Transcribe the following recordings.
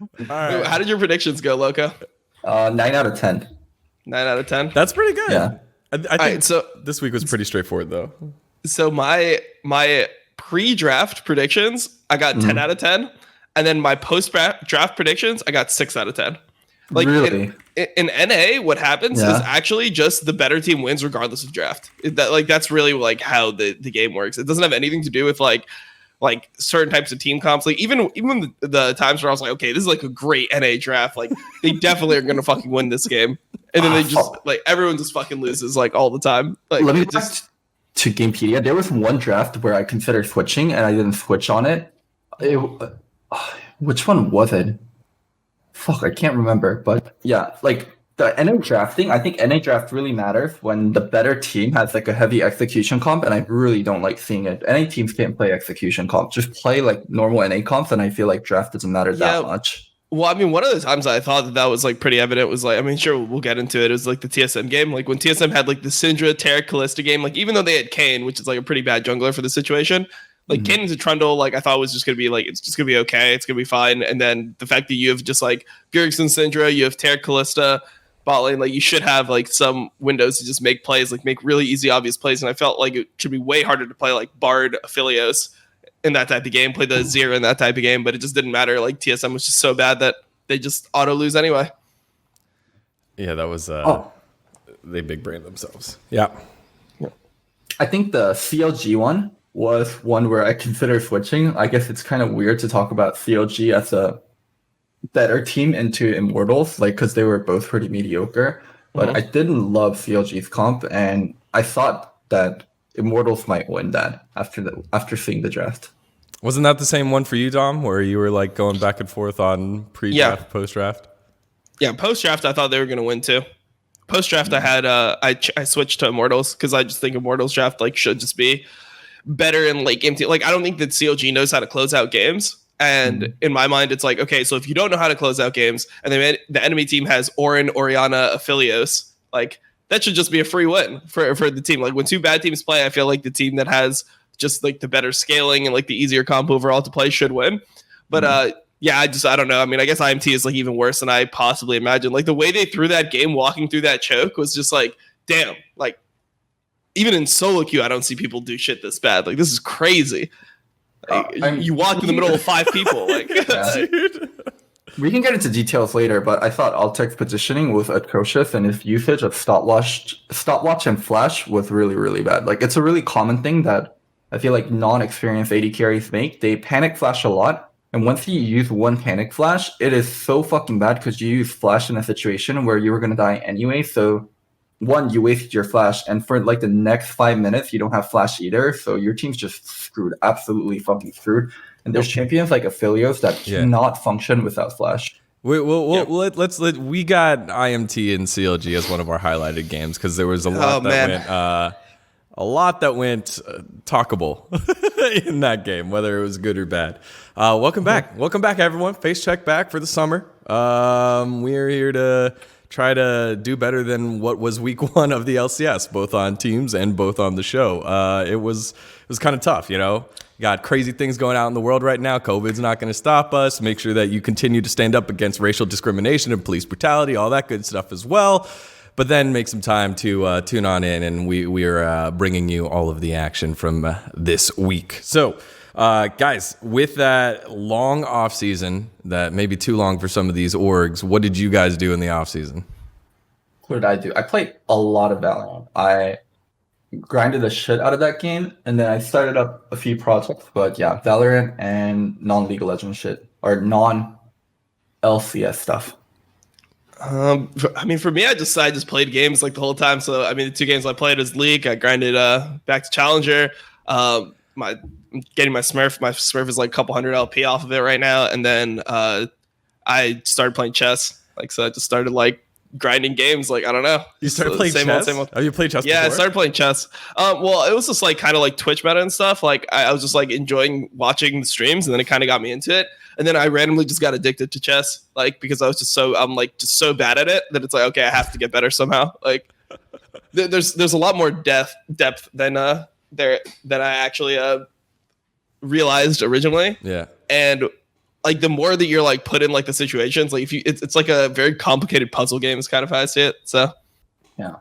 All right. How did your predictions go, Loco? 9 out of 10. 9 out of 10. That's pretty good. Yeah. I think right, so this week was pretty straightforward, though. So my pre-draft predictions, I got 10 out of 10, and then my post-draft predictions, I got 6 out of 10. Like Really? in NA, what happens is actually just the better team wins regardless of draft. That's really like how the game works. It doesn't have anything to do with like certain types of team comps. Like even the times where I was like, okay, this is like a great NA draft. Like they definitely are gonna fucking win this game, and then they just like everyone just fucking loses like all the time. Like Let me just to Gamepedia. There was one draft where I considered switching and I didn't switch on it. Which one was it? Fuck, I can't remember. But yeah, like the NA drafting, I think NA draft really matters when the better team has like a heavy execution comp, and I really don't like seeing it. NA teams can't play execution comp. Just play like normal NA comps, and I feel like draft doesn't matter that much. Well, I mean, one of the times I thought that was like pretty evident was like, I mean, sure, we'll get into it. It was like the TSM game. Like when TSM had like the Syndra, Taric, Kalista game, like even though they had Kane, which is like a pretty bad jungler for the situation, like Kane into Trundle, like I thought was just going to be like, it's just going to be okay. It's going to be fine. And then the fact that you have just like Bjergsen, Syndra, you have Taric, Kalista, bot lane, like you should have like some windows to just make plays, like make really easy, obvious plays. And I felt like it should be way harder to play like Bard, Aphelios in that type of game, play the Zero in that type of game, but it just didn't matter. Like TSM was just so bad that they just auto lose anyway. Yeah, that was they big brain themselves. Yeah. I think the CLG one was one where I considered switching. I guess it's kind of weird to talk about CLG as a better team into Immortals, like because they were both pretty mediocre. But I didn't love CLG's comp, and I thought that Immortals might win that after seeing the draft. Wasn't that the same one for you, Dom, where you were like going back and forth on pre-draft, post-draft? Yeah, post-draft I thought they were going to win too. Post-draft I had I switched to Immortals because I just think Immortals draft like should just be better in late game team. Like I don't think that CLG knows how to close out games. And in my mind, it's like, okay, so if you don't know how to close out games and the enemy team has Orin, Orianna, Aphelios, like that should just be a free win for the team. Like when two bad teams play, I feel like the team that has just like the better scaling and like the easier comp overall to play should win. But yeah, I don't know. I mean, I guess IMT is like even worse than I possibly imagined. Like the way they threw that game walking through that choke was just like, damn, like even in solo queue, I don't see people do shit this bad. Like this is crazy. Like, you walk in the middle of 5 people. Like, Dude. We can get into details later, but I thought Altec's positioning was atrocious, and his usage of stopwatch and flash was really, really bad. Like it's a really common thing that I feel like non-experienced AD carries make. They panic flash a lot, and once you use one panic flash, it is so fucking bad because you use flash in a situation where you were gonna die anyway. So one, you wasted your flash, and for like the next 5 minutes, you don't have flash either. So your team's just screwed, absolutely fucking screwed. And there's champions like Aphelios that cannot function without flash. We got IMT and CLG as one of our highlighted games because there was a lot that went talkable in that game, whether it was good or bad. Welcome back, everyone. Facecheck back for the summer. We're here to try to do better than what was week 1 of the LCS, both on teams and both on the show. It was kind of tough, you know. Got crazy things going out in the world right now. COVID's not going to stop us. Make sure that you continue to stand up against racial discrimination and police brutality, all that good stuff as well. But then make some time to tune on in, and we are bringing you all of the action from this week. So, guys, with that long off season, that may be too long for some of these orgs, what did you guys do in the off season? What did I do? I played a lot of Valorant. I grinded the shit out of that game, and then I started up a few projects. But yeah, Valorant and non-League of Legends shit, or non-LCS stuff. I mean, for me, I just played games like the whole time. So I mean, the 2 games I played was League. I grinded back to Challenger. I'm getting my Smurf. My Smurf is like a couple hundred LP off of it right now. And then I started playing chess. Like so, I just started like grinding games. Like I don't know. You started playing chess? Same old. Oh, you played chess? Yeah, before? I started playing chess. Well, it was just like kind of like Twitch meta and stuff. Like I was just like enjoying watching the streams, and then it kind of got me into it. And then I randomly just got addicted to chess, like because I'm just so bad at it that it's like, okay, I have to get better somehow. Like there's a lot more depth than I actually realized originally. Yeah. And like the more that you're like put in like the situations, like if you, it's like a very complicated puzzle game. Is kind of how I see it. So Yeah.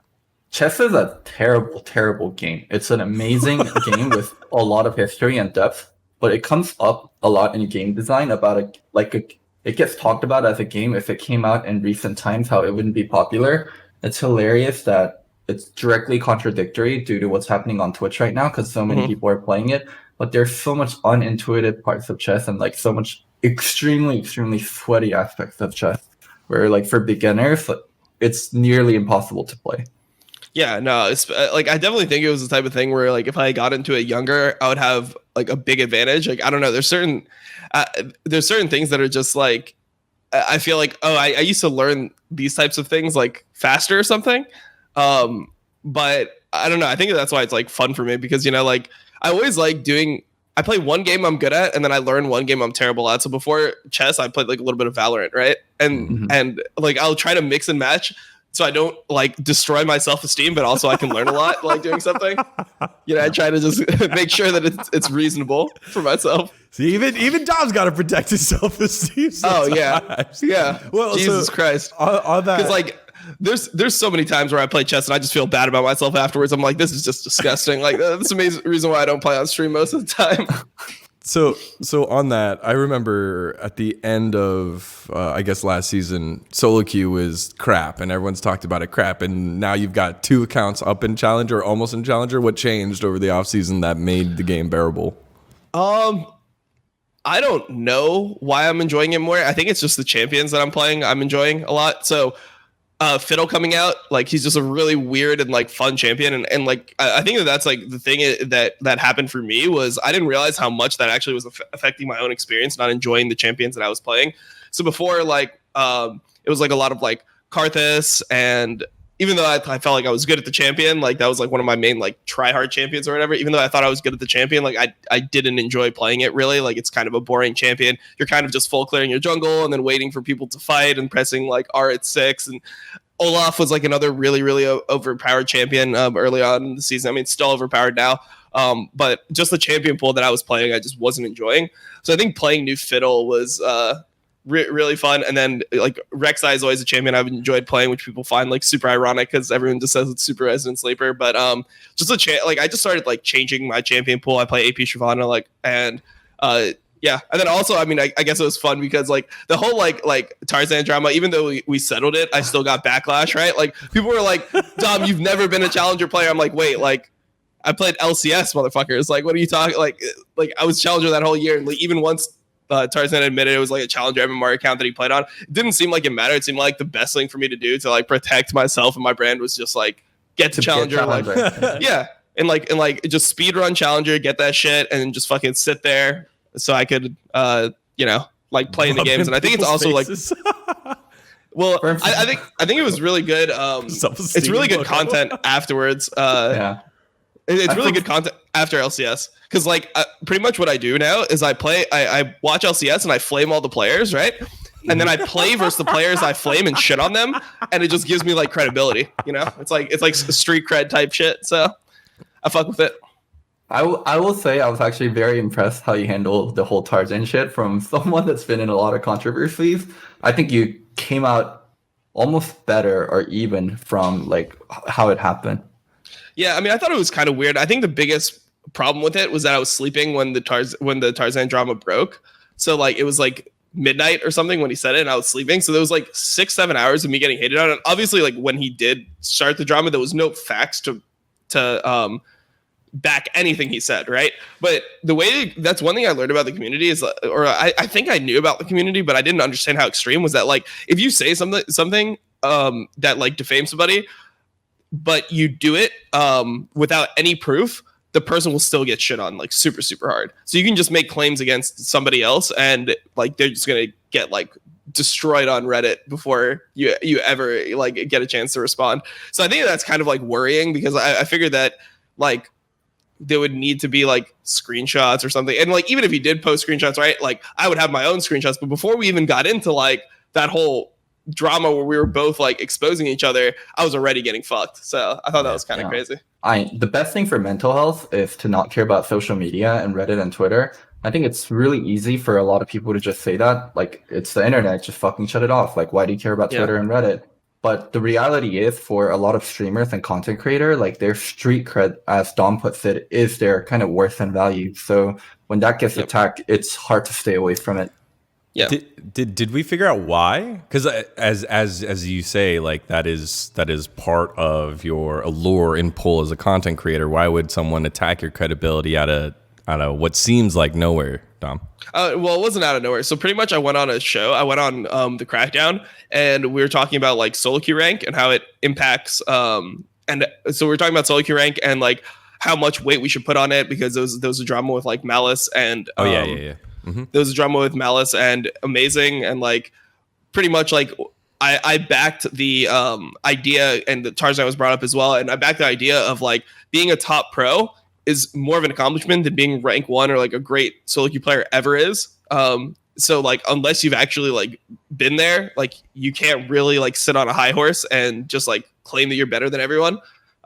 Chess is a terrible, terrible game. It's an amazing game with a lot of history and depth, but it comes up a lot in game design about it gets talked about as a game if it came out in recent times, how it wouldn't be popular. It's hilarious that it's directly contradictory due to what's happening on Twitch right now because so many people are playing it. But there's so much unintuitive parts of chess and like so much extremely, extremely sweaty aspects of chess where like for beginners, it's nearly impossible to play. yeah, no, it's like I definitely think it was the type of thing where like if I got into it younger, I would have like a big advantage. Like I don't know, there's certain things that are just like I feel like I used to learn these types of things like faster or something. But I don't know. I think that's why it's like fun for me because like I always like doing. I play one game I'm good at, and then I learn one game I'm terrible at. So before chess, I played like a little bit of Valorant, right? And like I'll try to mix and match. So I don't like destroy my self-esteem, but also I can learn a lot like doing something. I try to just make sure that it's reasonable for myself. See, even Dom's got to protect his self-esteem sometimes. Yeah. Well, Jesus Christ. On that, because like there's so many times where I play chess and I just feel bad about myself afterwards. I'm like, this is just disgusting. Like that's the amazing reason why I don't play on stream most of the time. So on that, I remember at the end of, I guess last season, solo queue was crap, and everyone's talked about it crap, and now you've got 2 accounts up in Challenger, almost in Challenger. What changed over the offseason that made the game bearable? I don't know why I'm enjoying it more. I think it's just the champions that I'm playing I'm enjoying a lot. So Fiddle coming out, like he's just a really weird and like fun champion, and like I think that's like the thing that happened for me was I didn't realize how much that actually was affecting my own experience, not enjoying the champions that I was playing. So before like it was like a lot of like Karthus, and even though I felt like I was good at the champion, like that was like one of my main like try hard champions or whatever, even though I thought I was good at the champion, like I didn't enjoy playing it really. Like it's kind of a boring champion. You're kind of just full clearing your jungle and then waiting for people to fight and pressing like R at 6. And Olaf was like another really, really overpowered champion early on in the season. I mean, still overpowered now. But just the champion pool that I was playing, I just wasn't enjoying. So I think playing new Fiddle was really fun. And then like Rek'Sai is always a champion I've enjoyed playing, which people find like super ironic because everyone just says it's super resident sleeper. But just like I just started like changing my champion pool. I play AP Shyvana yeah. And then also, I mean, I guess it was fun because like the whole like Tarzan drama, even though we settled it, I still got backlash, right? Like people were like, Dom, you've never been a challenger player. I'm like, wait, like I played LCS, motherfuckers. Like, what are you talking? Like I was challenger that whole year. And like even once Tarzan admitted it was like a challenger MMR account that he played on, it didn't seem like it mattered. It seemed like the best thing for me to do to like protect myself and my brand was just like get to challenger. Like, yeah. And like just speed run challenger, get that shit and just fucking sit there. So I could, like play in the games, and I think it's also like, well, I think it was really good. It's really good content afterwards. Yeah, it's really good content after LCS because like pretty much what I do now is I watch LCS and I flame all the players, right? And then I play versus the players I flame and shit on them, and it just gives me like credibility. It's like street cred type shit. So I fuck with it. I will say I was actually very impressed how you handled the whole Tarzan shit from someone that's been in a lot of controversies. I think you came out almost better or even from like how it happened. Yeah, I mean, I thought it was kind of weird. I think the biggest problem with it was that I was sleeping when the Tarzan drama broke. So like it was like midnight or something when he said it, and I was sleeping. So there was like 6-7 hours of me getting hated on. And obviously, like when he did start the drama, there was no facts to back anything he said, right? But that's one thing I learned about the community is, or I think I knew about the community, but I didn't understand how extreme was that. Like if you say something that like defames somebody, but you do it without any proof, the person will still get shit on like super, super hard. So you can just make claims against somebody else and like they're just gonna get like destroyed on Reddit before you ever like get a chance to respond. So I think that's kind of like worrying because I figured that like there would need to be like screenshots or something. And like, even if he did post screenshots, right? Like I would have my own screenshots, but before we even got into like that whole drama where we were both like exposing each other, I was already getting fucked. So I thought that was kind of crazy. The best thing for mental health is to not care about social media and Reddit and Twitter. I think it's really easy for a lot of people to just say that, like, it's the internet, just fucking shut it off. Like, why do you care about Yeah. Twitter and Reddit? But the reality is, for a lot of streamers and content creator, like their street cred, as Dom puts it, is their kind of worth and value. So when that gets attacked, it's hard to stay away from it. Yeah. Did we figure out why? Because as you say, like that is part of your allure and pull as a content creator. Why would someone attack your credibility out of what seems like nowhere, Dom? Well, it wasn't out of nowhere. So pretty much I went on a show. I went on the Crackdown, and we were talking about like solo queue rank and how it impacts. And so we were talking about solo queue rank and like how much weight we should put on it, because there was a drama with like Malice and Yeah. Mm-hmm. There was a drama with Malice and Amazing, and like pretty much like I backed the idea, and the Tarzan was brought up as well, and I backed the idea of like being a top pro is more of an accomplishment than being rank 1 or like a great solo queue player ever is. So like unless you've actually like been there, like you can't really like sit on a high horse and just like claim that you're better than everyone.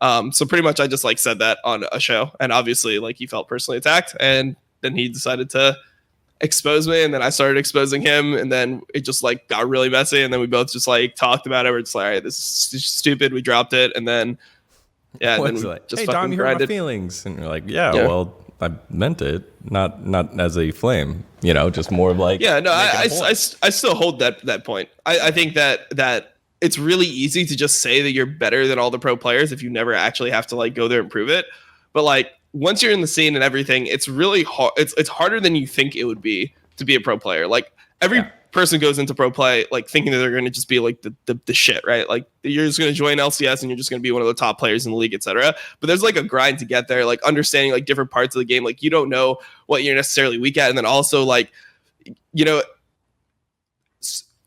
So pretty much I just like said that on a show, and obviously like he felt personally attacked, and then he decided to expose me, and then I started exposing him, and then it just like got really messy, and then we both just like talked about it. We're just like, all right, this is stupid. We dropped it, and then What's like, just hey Dom, you hurt my feelings, and you're like, yeah, well, I meant it, not as a flame, just more of like, yeah, no, I still hold that point. I think that it's really easy to just say that you're better than all the pro players if you never actually have to like go there and prove it, but like once you're in the scene and everything, it's really hard. It's harder than you think it would be to be a pro player. Like every person goes into pro play like thinking that they're going to just be like the shit, right? Like you're just going to join LCS and you're just going to be one of the top players in the league, etc. But there's like a grind to get there, like understanding like different parts of the game. Like you don't know what you're necessarily weak at, and then also like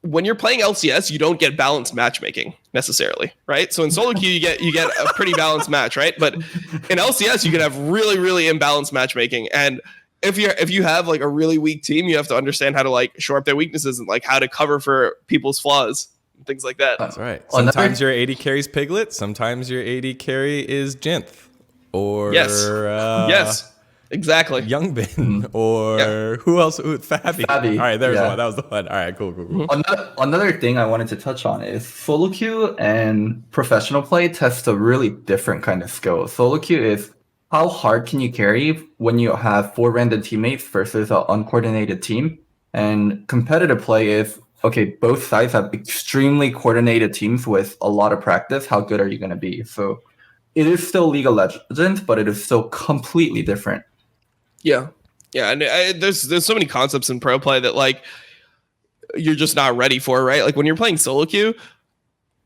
when you're playing LCS, you don't get balanced matchmaking necessarily, right? So in solo queue, you get a pretty balanced match, right? But in LCS, you can have really, really imbalanced matchmaking. And if you have like a really weak team, you have to understand how to like shore up their weaknesses and like how to cover for people's flaws and things like that. That's right. Sometimes your AD carries Piglet. Sometimes your AD carry is Jinth. Or yes. Exactly. Youngbin or who else? Fabi. Fabi. All right, there's one. That was the one. All right, cool. Another thing I wanted to touch on is solo queue and professional play test a really different kind of skill. Solo queue is how hard can you carry when you have 4 random teammates versus an uncoordinated team, and competitive play is okay. Both sides have extremely coordinated teams with a lot of practice. How good are you going to be? So it is still League of Legends, but it is still completely different. Yeah, and there's so many concepts in pro play that like you're just not ready for, right? Like when you're playing solo queue,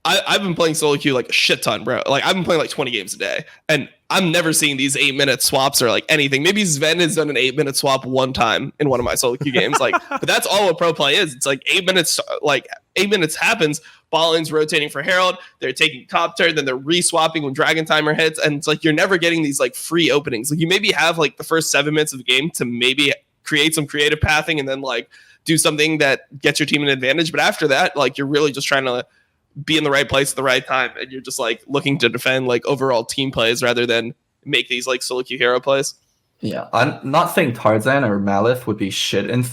I've been playing solo queue like a shit ton, bro. Like I've been playing like 20 games a day, and I'm never seeing these 8-minute swaps or like anything. Maybe Sven has done an 8-minute swap one time in one of my solo queue games, like, but that's all what pro play is. It's like 8 minutes, like 8 minutes happens. Ballin's rotating for Herald. They're taking top turn, then they're re-swapping when Dragon Timer hits, and it's like you're never getting these like free openings. Like you maybe have like the first 7 minutes of the game to maybe create some creative pathing and then like do something that gets your team an advantage. But after that, like you're really just trying to be in the right place at the right time, and you're just like looking to defend like overall team plays rather than make these like solo queue hero plays. Yeah, I'm not saying Tarzan or Malice would be shit in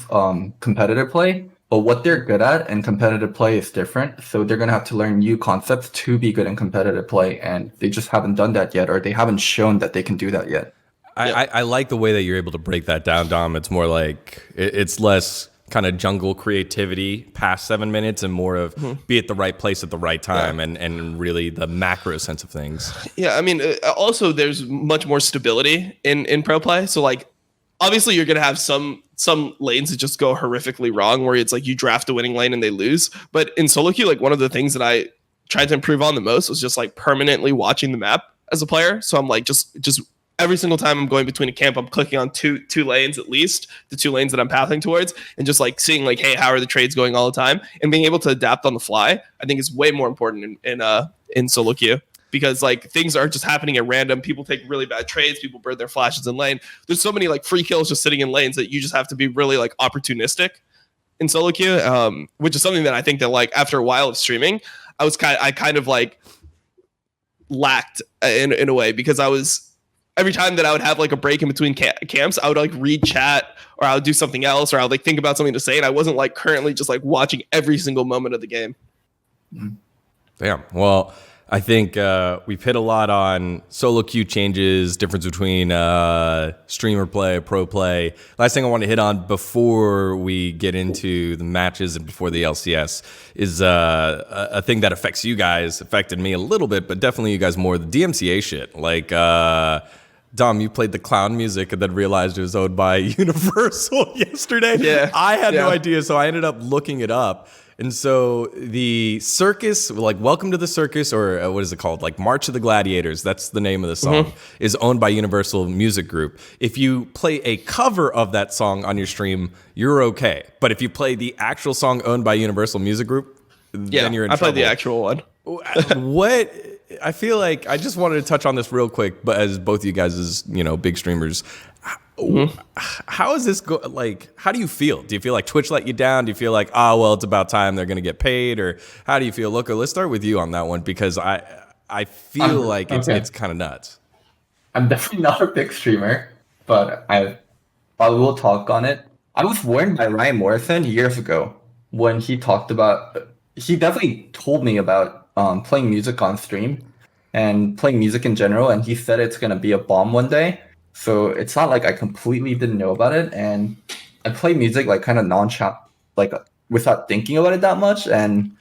competitive play, but what they're good at in competitive play is different. So they're going to have to learn new concepts to be good in competitive play, and they just haven't done that yet, or they haven't shown that they can do that yet. I like the way that you're able to break that down, Dom. It's more like it's less kind of jungle creativity past 7 minutes and more of be at the right place at the right time and really the macro sense of things. Yeah, I mean, also there's much more stability in pro play. So like, obviously you're going to have some lanes that just go horrifically wrong where it's like you draft a winning lane and they lose. But in solo queue, like one of the things that I tried to improve on the most was just like permanently watching the map as a player. So I'm like, just every single time I'm going between a camp, I'm clicking on two lanes, at least the 2 lanes that I'm pathing towards, and just like seeing like, hey, how are the trades going all the time, and being able to adapt on the fly. I think is way more important in solo queue, because like things are just happening at random. People take really bad trades. People burn their flashes in lane. There's so many like free kills just sitting in lanes that you just have to be really like opportunistic in solo queue, which is something that I think that like after a while of streaming, I kind of like lacked in a way, because I was every time that I would have like a break in between camps, I would like read chat or I would do something else or I would like think about something to say. And I wasn't like currently just like watching every single moment of the game. Damn. Well, I think we've hit a lot on solo queue changes, difference between streamer play, pro play. Last thing I want to hit on before we get into the matches and before the LCS is a thing that affects you guys, affected me a little bit, but definitely you guys more, the DMCA shit. Like, Dom, you played the clown music and then realized it was owned by Universal yesterday. Yeah. I had no idea, so I ended up looking it up. And so the circus, like Welcome to the Circus, or what is it called? Like March of the Gladiators, that's the name of the song, is owned by Universal Music Group. If you play a cover of that song on your stream, you're okay. But if you play the actual song owned by Universal Music Group, then you're in trouble. I played the actual one. What? I feel like I just wanted to touch on this real quick, but as both of you guys as, big streamers, how is this like, how do you feel? Do you feel like Twitch let you down? Do you feel like, well, it's about time they're going to get paid? Or how do you feel? Look, let's start with you on that one, because I feel like it's kind of nuts. I'm definitely not a big streamer, but I will talk on it. I was warned by Ryan Morrison years ago when he definitely told me about playing music on stream and playing music in general, and he said it's going to be a bomb one day. So it's not like I completely didn't know about it, and I play music like kind of nonchalant, like without thinking about it that much. And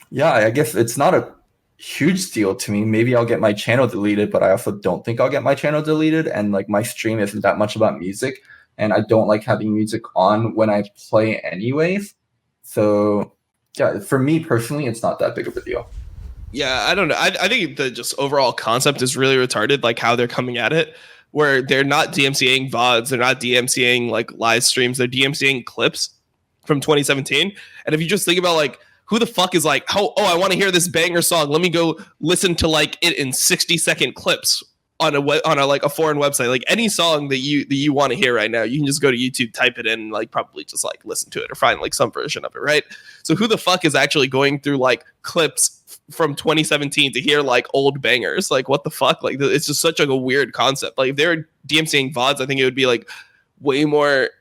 yeah, I guess it's not a huge deal to me. Maybe I'll get my channel deleted, but I also don't think I'll get my channel deleted. And like my stream isn't that much about music, and I don't like having music on when I play anyways. So yeah, for me personally, it's not that big of a deal. Yeah, I don't know. I think the just overall concept is really retarded, like how they're coming at it, where they're not DMCAing VODs, they're not DMCAing like live streams, they're DMCAing clips from 2017. And if you just think about like, who the fuck is like, I want to hear this banger song, let me go listen to like it in 60-second clips on a like a foreign website. Like any song that you want to hear right now, you can just go to YouTube, type it in, and like probably just like listen to it or find like some version of it, right? So who the fuck is actually going through like clips from 2017 to hear like old bangers? Like what the fuck? Like it's just such like a weird concept. Like if they were DMCAing VODs, I think it would be like way more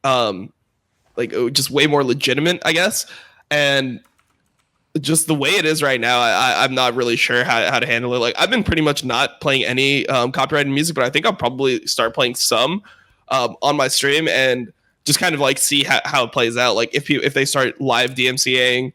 like just way more legitimate, I guess. And just the way it is right now, I'm not really sure how to handle it. Like I've been pretty much not playing any copyrighted music, but I think I'll probably start playing some on my stream and just kind of like see how it plays out. Like if they start live DMCAing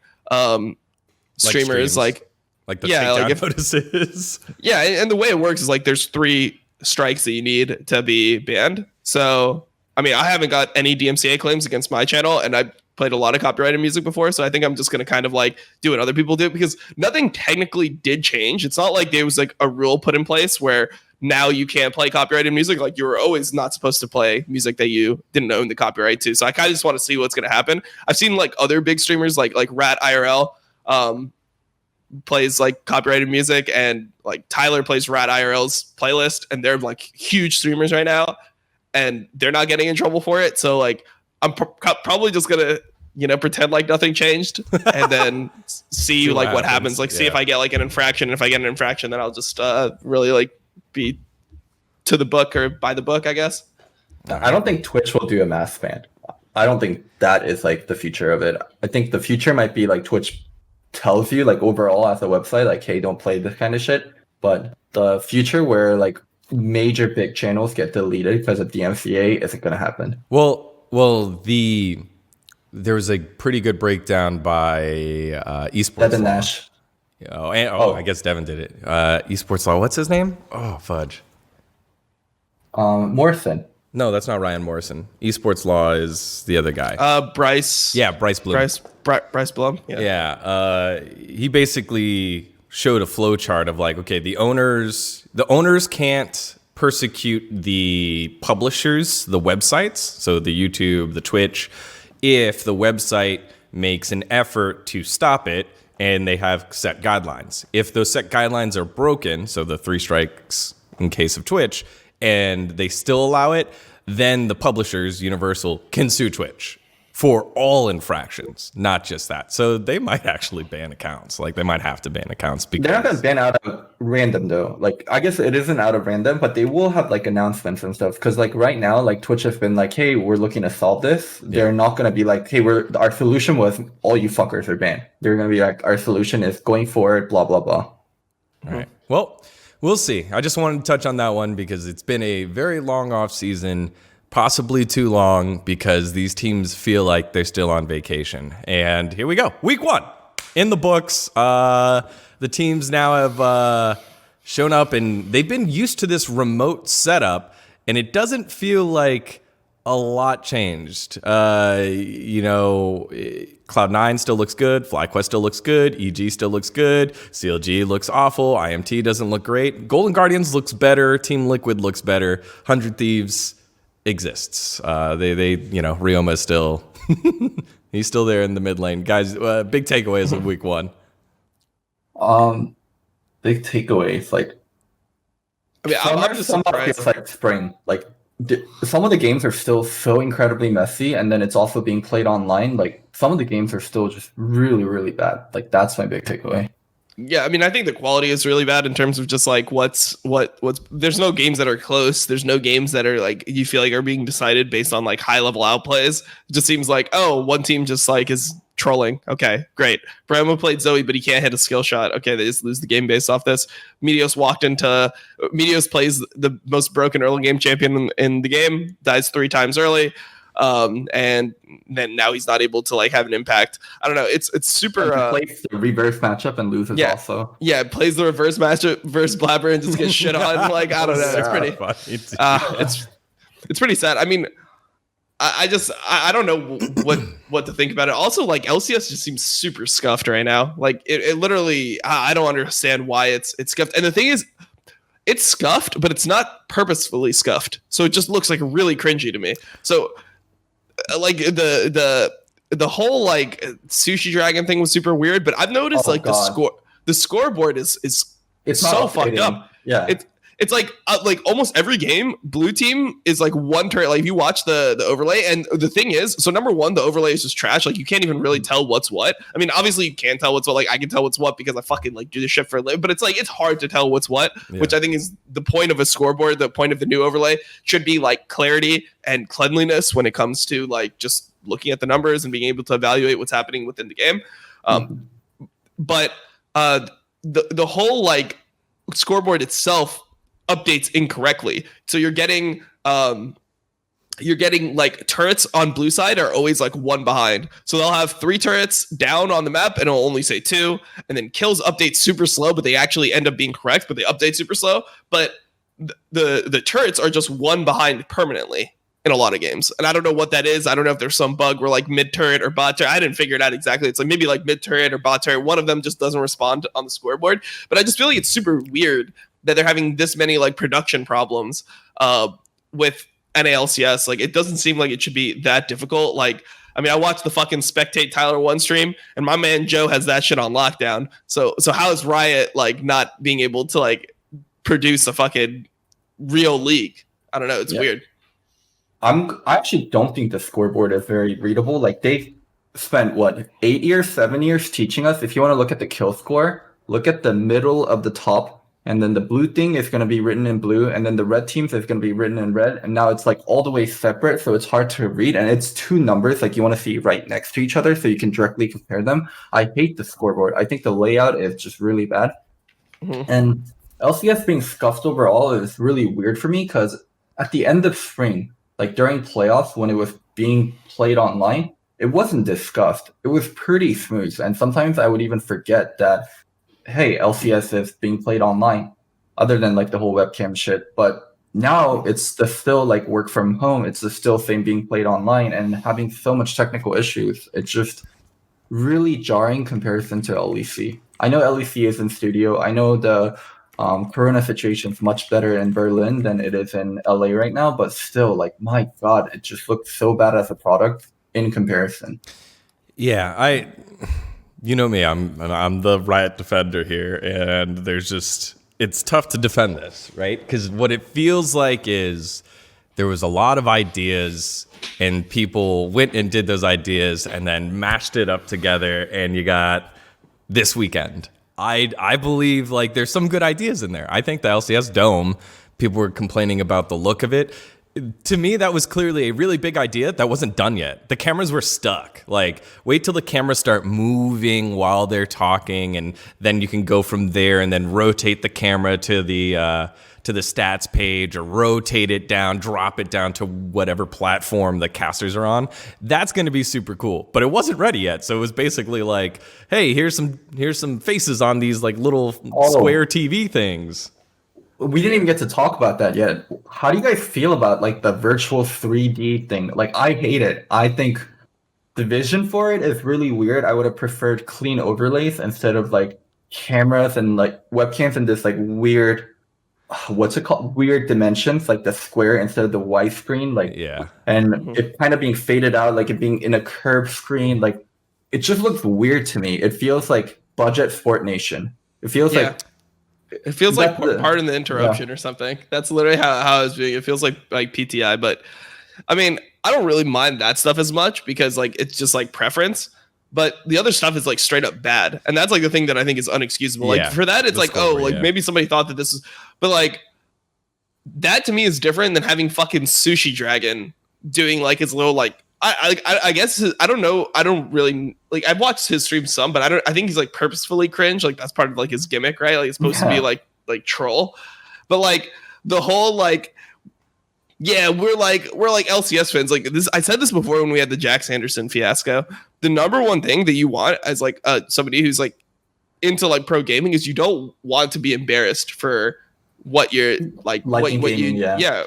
streamers, like the takedown notices. Yeah, and the way it works is like there's 3 strikes that you need to be banned. So I mean, I haven't got any DMCA claims against my channel, and I played a lot of copyrighted music before, so I think I'm just going to kind of like do what other people do, because nothing technically did change. It's not like there was like a rule put in place where now you can't play copyrighted music. Like you were always not supposed to play music that you didn't own the copyright to. So I kind of just want to see what's going to happen. I've seen like other big streamers like Rat IRL plays like copyrighted music, and like Tyler plays Rat IRL's playlist, and they're like huge streamers right now, and they're not getting in trouble for it. So like I'm probably just gonna pretend like nothing changed, and then see like what happens. Like see if I get like an infraction. And if I get an infraction, then I'll just really like be to the book or by the book, I guess. I don't think Twitch will do a mass ban. I don't think that is like the future of it. I think the future might be like Twitch tells you like overall as a website, like, hey, don't play this kind of shit. But the future where like major big channels get deleted because of DMCA isn't going to happen. Well, there was a pretty good breakdown by esports. Devin Nash. I guess Devin did it. Esports Law. What's his name? Oh, fudge. Morrison. No, that's not Ryan Morrison. Esports Law is the other guy. Bryce. Yeah, Bryce Bloom. Bryce Bloom. Yeah. He basically showed a flow chart of like, okay, the owners can't persecute the publishers, the websites, so the YouTube, the Twitch, if the website makes an effort to stop it and they have set guidelines. If those set guidelines are broken, so the 3 strikes in case of Twitch, and they still allow it, then the publishers, Universal, can sue Twitch for all infractions, not just that. So they might actually ban accounts. Like they might have to ban accounts because They haven't been out of random though. Like I guess it isn't out of random, but they will have like announcements and stuff. Because like right now, like Twitch has been like, "Hey, we're looking to solve this." They're not gonna be like, "Hey, our solution was all you fuckers are banned." They're gonna be like, "Our solution is going forward, blah blah blah." All right. Well, we'll see. I just wanted to touch on that one because it's been a very long off season. Possibly too long because these teams feel like they're still on vacation. And here we go. Week 1 in the books. The teams now have shown up and they've been used to this remote setup and it doesn't feel like a lot changed. Cloud9 still looks good. FlyQuest still looks good. EG still looks good. CLG looks awful. IMT doesn't look great. Golden Guardians looks better. Team Liquid looks better. 100 Thieves exists. Ryoma is still he's still there in the mid lane. Guys, big takeaways of week 1. Big takeaways like I'm just surprised. Feels like spring. Like some of the games are still so incredibly messy, and then it's also being played online. Like some of the games are still just really, really bad. Like that's my big takeaway. Yeah, I mean, I think the quality is really bad in terms of just like what's. There's no games that are close. There's no games that are like you feel like are being decided based on like high level outplays. It just seems like one team just like is trolling. Okay, great. Brahma played Zoe, but he can't hit a skill shot. Okay, they just lose the game based off this. Meteos plays the most broken early game champion in the game. Dies 3 times early. And then now he's not able to like have an impact. I don't know. It's super. Plays the reverse matchup and loses also. Yeah, plays the reverse matchup versus Blabber and just gets shit on. Like I don't know. It's pretty. It's pretty sad. I mean, I don't know what to think about it. Also, like LCS just seems super scuffed right now. Like it literally. I don't understand why it's scuffed. And the thing is, it's scuffed, but it's not purposefully scuffed. So it just looks like really cringy to me. So. Like the whole like sushi dragon thing was super weird, but I've noticed the scoreboard is it's so fucked up. Yeah, it's like almost every game, blue team is like one turret. Like if you watch the overlay, and the thing is, so number one, the overlay is just trash. Like you can't even really tell what's what. I mean, obviously you can't tell what's what. Like I can tell what's what because I fucking like do this shit for a living. But it's like it's hard to tell what's what, which I think is the point of a scoreboard. The point of the new overlay should be like clarity and cleanliness when it comes to like just looking at the numbers and being able to evaluate what's happening within the game. But the whole like scoreboard itself updates incorrectly, so you're getting like turrets on blue side are always like one behind, so they'll have 3 turrets down on the map and it'll only say 2, and then kills update super slow, but they actually end up being correct, but they update super slow. But the turrets are just one behind permanently in a lot of games, and I don't know what that is. I don't know if there's some bug where like mid turret or bot turret, I didn't figure it out exactly. It's like maybe like mid turret or bot turret, one of them just doesn't respond on the scoreboard. But I just feel like it's super weird that they're having this many like production problems with NALCS. Like it doesn't seem like it should be that difficult. Like, I mean, I watched the fucking Spectate Tyler 1 stream, and my man Joe has that shit on lockdown. So how is Riot like not being able to like produce a fucking real league? I don't know. It's weird. I actually don't think the scoreboard is very readable. Like they spent 7 years teaching us. If you want to look at the kill score, look at the middle of the top. And then the blue thing is going to be written in blue, and then the red teams is going to be written in red. And now it's like all the way separate, so it's hard to read. And it's 2 numbers like you want to see right next to each other, so you can directly compare them. I hate the scoreboard. I think the layout is just really bad. And LCS being scuffed overall is really weird for me because at the end of spring, like during playoffs when it was being played online, it wasn't this scuffed. It was pretty smooth. And sometimes I would even forget that, hey, LCS is being played online, other than like the whole webcam shit. But now it's the still like work from home. It's the still thing being played online and having so much technical issues. It's just really jarring comparison to LEC. I know LEC is in studio. I know the Corona situation is much better in Berlin than it is in LA right now. But still, like, my God, it just looks so bad as a product in comparison. Yeah, you know me, I'm the Riot defender here, and it's tough to defend this, right? Because what it feels like is there was a lot of ideas, and people went and did those ideas and then mashed it up together, and you got this weekend. I believe like there's some good ideas in there. I think the LCS Dome, people were complaining about the look of it. To me, that was clearly a really big idea that wasn't done yet. The cameras were stuck. Like, wait till the cameras start moving while they're talking, and then you can go from there and then rotate the camera to the stats page, or rotate it down, drop it down to whatever platform the casters are on. That's going to be super cool. But it wasn't ready yet, so it was basically like, hey, here's some faces on these like little square TV things. We didn't even get to talk about that yet. How do you guys feel about like the virtual 3D thing? Like, I hate it. I think the vision for it is really weird. I would have preferred clean overlays instead of like cameras and like webcams and this like weird, what's it called? Weird dimensions, like the square instead of the widescreen. Like, yeah. And it kind of being faded out, like it being in a curved screen. Like, it just looks weird to me. It feels like budget Sport Nation. It feels like. It feels like pardon the interruption or something. That's literally how I was doing it. It feels like PTI, but I mean, I don't really mind that stuff as much because like it's just like preference. But the other stuff is like straight up bad, and that's like the thing that I think is unexcusable. Like for that, it's like maybe somebody thought that this is, but like that to me is different than having fucking Sushi Dragon doing like his little like. I guess I don't know. I don't really like. I've watched his stream some, but I think he's like purposefully cringe. Like that's part of like his gimmick, right? Like it's supposed to be like troll, but like the whole like, yeah, we're like LCS fans. Like this, I said this before when we had the Jax Anderson fiasco. The number one thing that you want as like somebody who's like into like pro gaming is you don't want to be embarrassed for what you're like, what you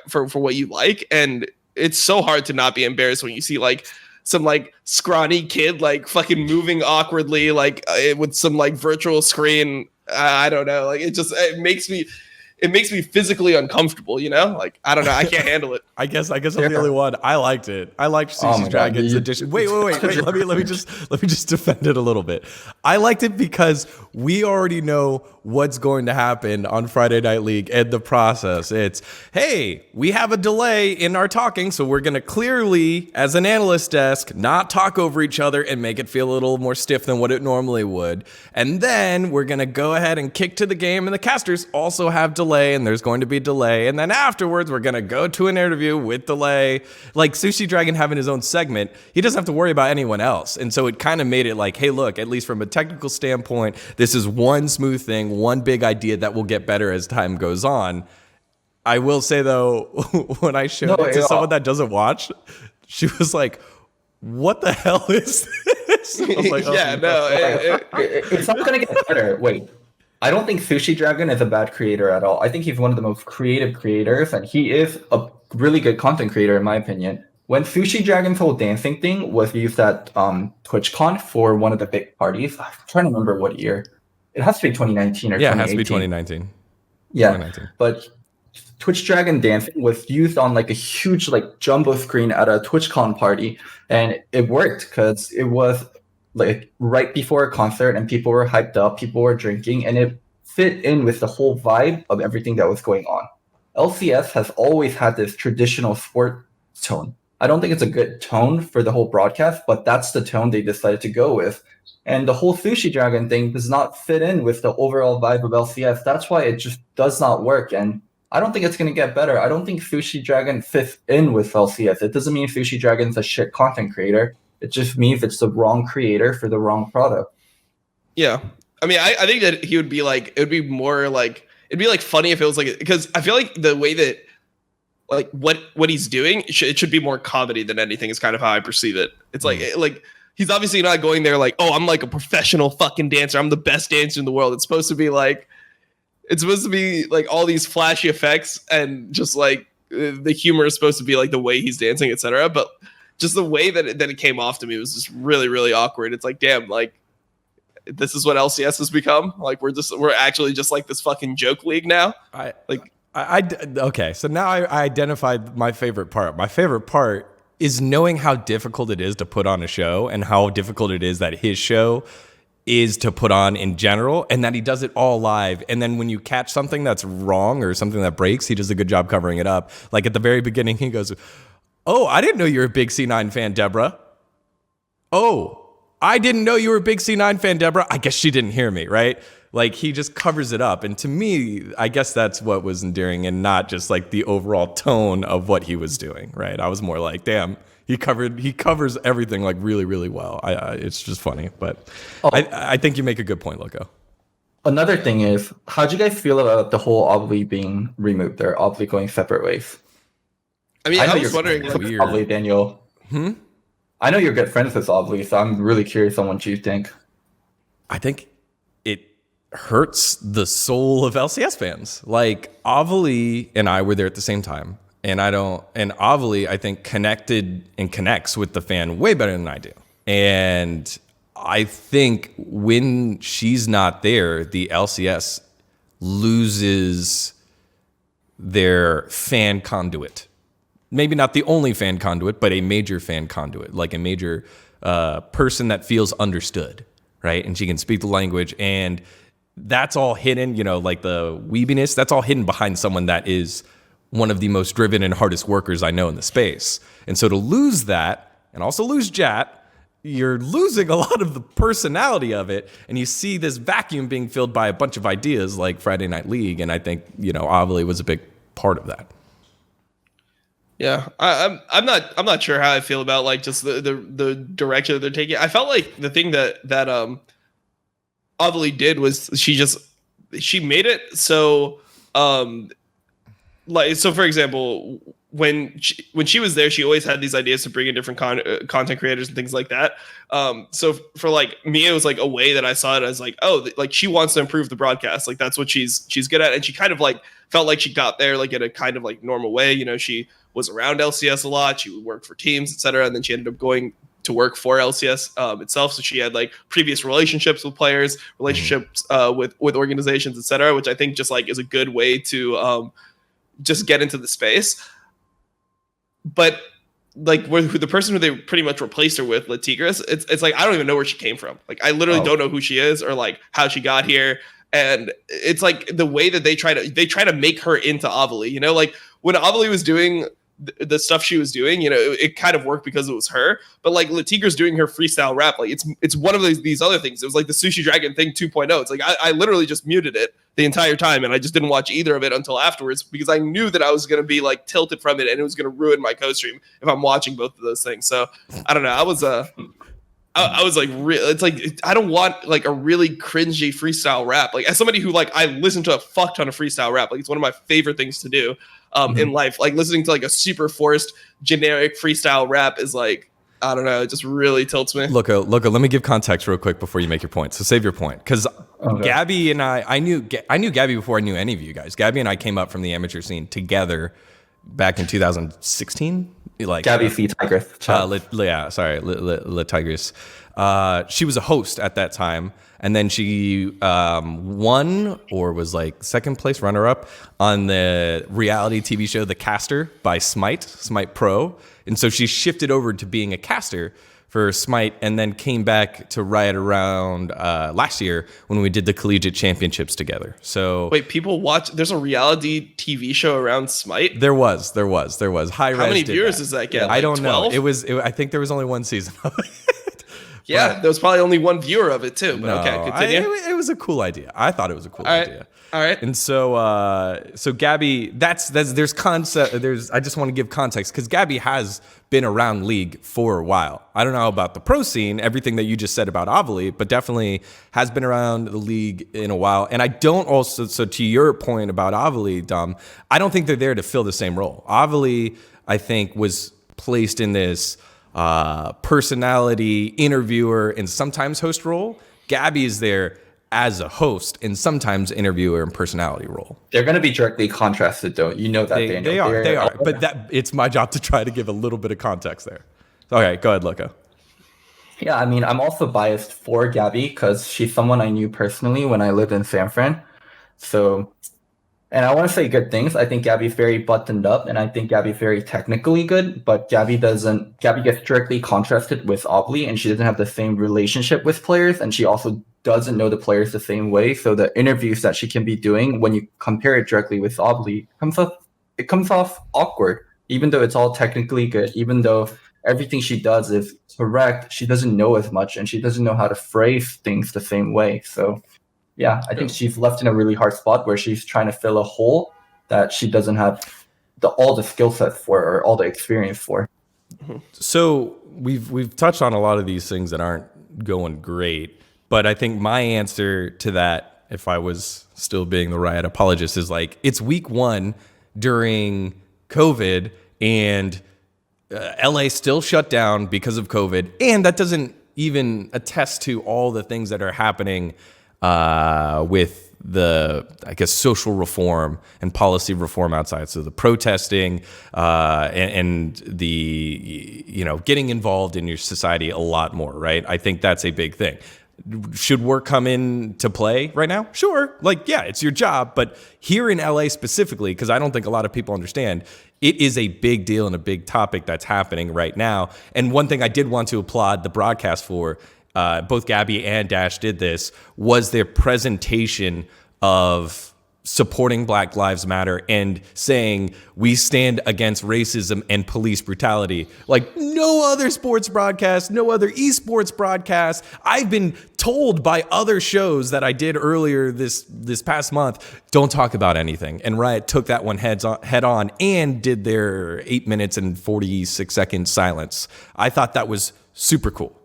for what you like. And it's so hard to not be embarrassed when you see like some like scrawny kid like fucking moving awkwardly like with some like virtual screen. I don't know, like it makes me physically uncomfortable, you know? Like, I don't know. I can't handle it. I guess I'm the only one. I liked it. I liked Sushi Dragon's edition. Wait. Let me just defend it a little bit. I liked it because we already know what's going to happen on Friday Night League and the process. It's, hey, we have a delay in our talking, so we're going to clearly, as an analyst desk, not talk over each other and make it feel a little more stiff than what it normally would. And then we're going to go ahead and kick to the game, and the casters also have delay, and there's going to be delay. And then afterwards, we're going to go to an interview with delay. Like Sushi Dragon having his own segment, he doesn't have to worry about anyone else. And so it kind of made it like, hey, look, at least from a technical standpoint, this is one smooth thing, one big idea that will get better as time goes on. I will say, though, when I showed it to someone that doesn't watch, she was like, what the hell is this? I was like, it's not going to get better. Wait. I don't think Sushi Dragon is a bad creator at all. I think he's one of the most creative creators, and he is a really good content creator, in my opinion. When Sushi Dragon's whole dancing thing was used at TwitchCon for one of the big parties, I'm trying to remember what year. It has to be 2019 or 2018. Yeah, it has to be 2019. Yeah, 2019. But Twitch Dragon dancing was used on like a huge like jumbo screen at a TwitchCon party, and it worked because it was like right before a concert and people were hyped up, people were drinking, and it fit in with the whole vibe of everything that was going on. LCS has always had this traditional sport tone. I don't think it's a good tone for the whole broadcast, but that's the tone they decided to go with. And the whole Sushi Dragon thing does not fit in with the overall vibe of LCS. That's why it just does not work. And I don't think it's going to get better. I don't think Sushi Dragon fits in with LCS. It doesn't mean Sushi Dragon's a shit content creator. It just means it's the wrong creator for the wrong product. Yeah. I mean, I think that he would be like, it would be more like, it'd be like funny if it was like, because I feel like the way that like what he's doing, it should be more comedy than anything is kind of how I perceive it. It's like he's obviously not going there like, oh, I'm like a professional fucking dancer. I'm the best dancer in the world. It's supposed to be like all these flashy effects and just like the humor is supposed to be like the way he's dancing, etc. But just the way that it came off to me was just really, really awkward. It's like, damn, like this is what LCS has become. Like we're actually just like this fucking joke league now. Okay, so now I identified my favorite part. My favorite part is knowing how difficult it is to put on a show and how difficult it is that his show is to put on in general, and that he does it all live. And then when you catch something that's wrong or something that breaks, he does a good job covering it up. Like at the very beginning, he goes, "Oh, I didn't know you were a big C9 fan, Deborah. Oh, I didn't know you were a big C9 fan, Deborah. I guess she didn't hear me," right? Like he just covers it up. And to me, I guess that's what was endearing and not just like the overall tone of what he was doing, right? I was more like, damn, he covers everything like really, really well. It's just funny. But I think you make a good point, Loco. Another thing is, how'd you guys feel about the whole Obli being removed there, Obli going separate ways? I mean, I was wondering, like, Obli, Daniel. I know you're good friends with Obli, so I'm really curious on what you think. I think it hurts the soul of LCS fans. Like Avali and I were there at the same time, and Avali I think connected and connects with the fan way better than I do. And I think when she's not there, the LCS loses their fan conduit. Maybe not the only fan conduit, but a major fan conduit, like a major person that feels understood, right? And she can speak the language, and that's all hidden, like the weebiness, that's all hidden behind someone that is one of the most driven and hardest workers I know in the space. And so to lose that, and also lose Jat, you're losing a lot of the personality of it, and you see this vacuum being filled by a bunch of ideas like Friday Night League, and I think, Avali was a big part of that. Yeah, I'm not sure how I feel about like just the direction that they're taking. I felt like the thing that Avali did was she made it so so for example, when she was there, she always had these ideas to bring in different content creators and things like that. So for like me, it was like a way that I saw it as like, oh, like she wants to improve the broadcast, like that's what she's good at, and she kind of like felt like she got there like in a kind of like normal way. She was around LCS a lot, she worked for teams, etc., and then she ended up going to work for LCS itself. So she had like previous relationships with players, relationships with organizations, etc., which I think just like is a good way to just get into the space. But like the person who they pretty much replaced her with, Latigris, it's like I don't even know where she came from. Like I literally don't know who she is or like how she got here. And it's like the way that they try to make her into Avali. Like when Avali was doing the stuff she was doing, it kind of worked because it was her. But like Latigris doing her freestyle rap, like it's one of these other things. It was like the Sushi Dragon thing 2.0. It's like I literally just muted it the entire time, and I just didn't watch either of it until afterwards because I knew that I was going to be like tilted from it, and it was going to ruin my co-stream if I'm watching both of those things. So I don't know. I was like, it's like I don't want like a really cringy freestyle rap. Like as somebody who like I listen to a fuck ton of freestyle rap, like it's one of my favorite things to do in life. Like listening to like a super forced generic freestyle rap is like, I don't know, it just really tilts me. Loco, let me give context real quick before you make your point. So save your point, because Gabby and I knew Gabby before I knew any of you guys. Gabby and I came up from the amateur scene together back in 2016. Like Gabby C. Tigress. Le Tigress. She was a host at that time, and then she won or was like second place runner-up on the reality TV show The Caster by Smite Pro. And so she shifted over to being a caster for Smite, and then came back to Riot around last year when we did the collegiate championships together. So wait, people watch? There's a reality TV show around Smite. There was. High How many viewers does that get? Yeah, like I don't 12? know. I think there was only one season of it. Yeah, there was probably only one viewer of it too. But okay, continue. It was a cool idea. I thought it was a cool idea. All right. And so Gabby, there's concept. I just want to give context because Gabby has been around League for a while. I don't know about the pro scene, everything that you just said about Avali, but definitely has been around the League in a while. And I don't also, so to your point about Avali, Dom, I don't think they're there to fill the same role. Avali, I think, was placed in this personality, interviewer, and sometimes host role. Gabby is there as a host and sometimes interviewer and personality role. They're going to be directly contrasted, though. You know that, Daniel. They are. But it's my job to try to give a little bit of context there. Okay, go ahead, Loco. Yeah, I mean, I'm also biased for Gabby because she's someone I knew personally when I lived in San Fran. So, and I want to say good things. I think Gabby's very buttoned up, and I think Gabby's very technically good, but Gabby gets directly contrasted with Obli, and she doesn't have the same relationship with players, and she also doesn't know the players the same way. So the interviews that she can be doing, when you compare it directly with Obli, comes off awkward. Even though it's all technically good, even though everything she does is correct, she doesn't know as much, and she doesn't know how to phrase things the same way. So yeah, I think she's left in a really hard spot where she's trying to fill a hole that she doesn't have all the skill set for or all the experience for. So we've touched on a lot of these things that aren't going great, but I think my answer to that, if I was still being the Riot apologist, is like, it's week 1 during COVID, and LA still shut down because of COVID, and that doesn't even attest to all the things that are happening with the, I guess, social reform and policy reform outside. So the protesting and the, getting involved in your society a lot more, right? I think that's a big thing. Should work come into play right now? Sure. Like, yeah, it's your job. But here in LA specifically, because I don't think a lot of people understand, it is a big deal and a big topic that's happening right now. And one thing I did want to applaud the broadcast for, both Gabby and Dash did this, was their presentation of supporting Black Lives Matter and saying we stand against racism and police brutality. Like no other sports broadcast, no other esports broadcast. I've been told by other shows that I did earlier this past month, don't talk about anything. And Riot took that one head on and did their 8 minutes and 46 seconds silence. I thought that was super cool.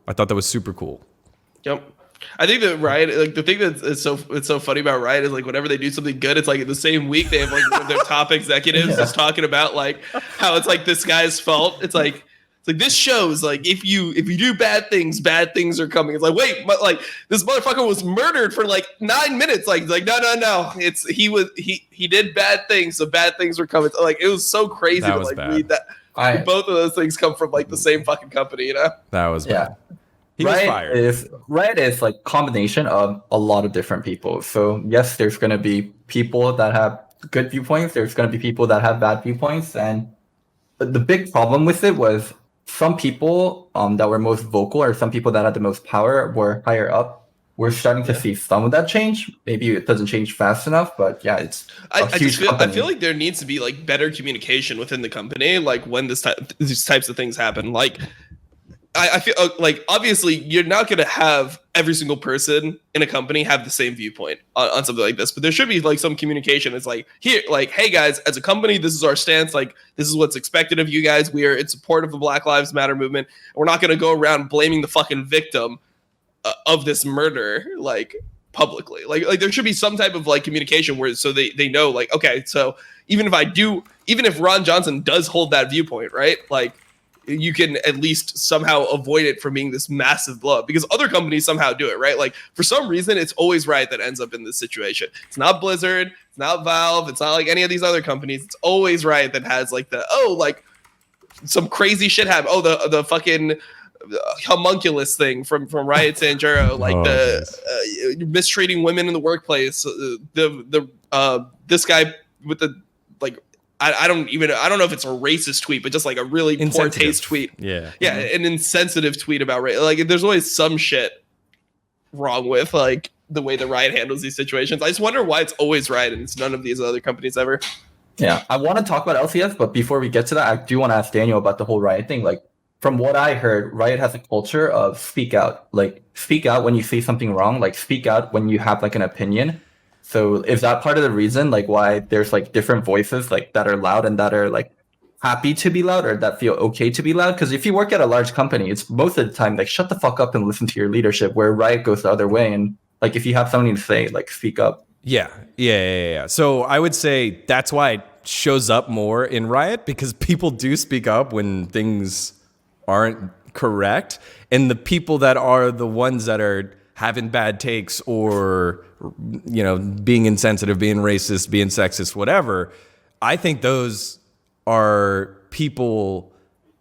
Yep. I think that Riot, like the thing that's so funny about Riot is like whenever they do something good, it's like in the same week they have like one of their top executives just talking about like how it's like this guy's fault. It's like this shows like if you do bad things are coming. It's like, wait, like this motherfucker was murdered for like 9 minutes. Like no. It's he did bad things, so bad things were coming. Like it was so crazy to like read that. Both of those things come from like the same fucking company, That was bad. He was fired. Riot is like combination of a lot of different people. So yes, there's going to be people that have good viewpoints. There's going to be people that have bad viewpoints. And the big problem with it was some people that were most vocal or some people that had the most power were higher up. We're starting to see some of that change. Maybe it doesn't change fast enough, but yeah, it's I feel like there needs to be like better communication within the company, like when these types of things happen. Like I feel like obviously you're not going to have every single person in a company have the same viewpoint on something like this, but there should be like some communication. It's like, here, like, hey guys, as a company, this is our stance. Like, this is what's expected of you guys. We are in support of the Black Lives Matter movement. We're not going to go around blaming the fucking victim of this murder, like publicly. Like there should be some type of like communication where so they know like, okay, so even if Ron Johnson does hold that viewpoint, right? Like, you can at least somehow avoid it from being this massive blow up because other companies somehow do it, right? Like for some reason, it's always Riot that ends up in this situation. It's not Blizzard, it's not Valve, it's not like any of these other companies. It's always Riot that has like like some crazy shit happen. Oh, the fucking homunculus thing from Riot Sanjuro, like mistreating women in the workplace. This guy with the like. I don't know if it's a racist tweet, but just like a really poor taste tweet. Yeah, an insensitive tweet about race. Like, there's always some shit wrong with like the way the Riot handles these situations. I just wonder why it's always Riot and it's none of these other companies ever. Yeah, I want to talk about LCS, but before we get to that, I do want to ask Daniel about the whole Riot thing. Like, from what I heard, Riot has a culture of speak out. Like, speak out when you see something wrong. Like, speak out when you have like an opinion. So is that part of the reason, like, why there's like different voices like that are loud and that are like happy to be loud or that feel okay to be loud? Because if you work at a large company, it's most of the time like shut the fuck up and listen to your leadership. Where Riot goes the other way, and like if you have something to say, like speak up. Yeah. So I would say that's why it shows up more in Riot, because people do speak up when things aren't correct, and the people that are the ones that are having bad takes or, being insensitive, being racist, being sexist, whatever, I think those are people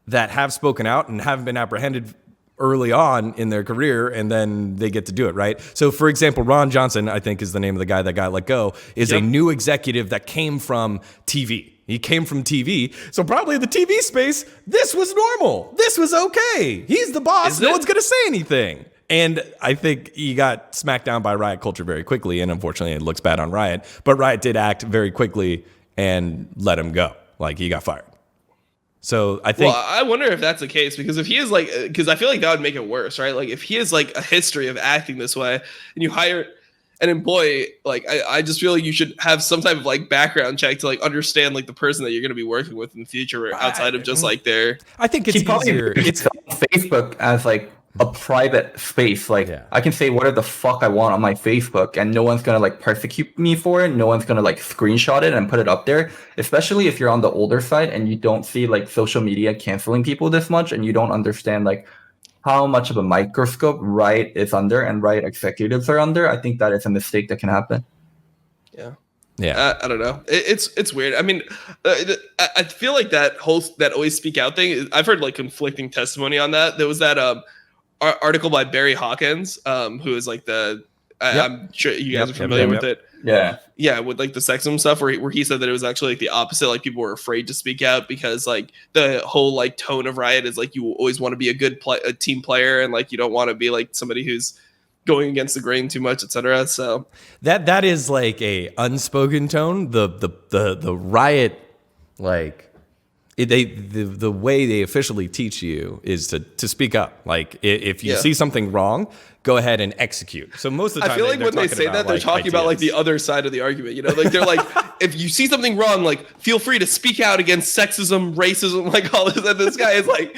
that have spoken out and haven't been apprehended early on in their career, and then they get to do it, right? So, for example, Ron Johnson, I think is the name of the guy that got let go, is a new executive that came from TV. He came from TV. So probably in the TV space, this was normal. This was okay. He's the boss. No one's going to say anything. And I think he got smacked down by Riot culture very quickly, and unfortunately it looks bad on Riot. But Riot did act very quickly and let him go. Like, he got fired. So I think... Well, I wonder if that's the case, because if he is like... Because I feel like that would make it worse, right? Like, if he has like a history of acting this way, and you hire an employee, like, I just feel like you should have some type of like background check to like understand like the person that you're going to be working with in the future, outside of just like their... I think it's easier. It's on Facebook as like a private space. Like, I can say whatever the fuck I want on my Facebook, and no one's gonna like persecute me for it. No one's gonna like screenshot it and put it up there. Especially if you're on the older side and you don't see like social media canceling people this much, and you don't understand like how much of a microscope Riot is under and Riot executives are under. I think that is a mistake that can happen. Yeah. I don't know. It's weird. I mean, I feel like that always speak out thing. I've heard like conflicting testimony on that. There was that article by Barry Hawkins, who is like I'm sure you guys are familiar with it. Yeah, with like the sexism stuff, where he said that it was actually like the opposite. Like, people were afraid to speak out because like the whole like tone of Riot is like you always want to be a team player, and like you don't want to be like somebody who's going against the grain too much, etc. So that is like a unspoken tone. The Riot, like, the way they officially teach you is to speak up. Like, if you see something wrong, go ahead and execute. So most of the time, I feel like when they say that, they're talking about like the other side of the argument. You know, like they're like, if you see something wrong, like feel free to speak out against sexism, racism, like all this. And this guy is like,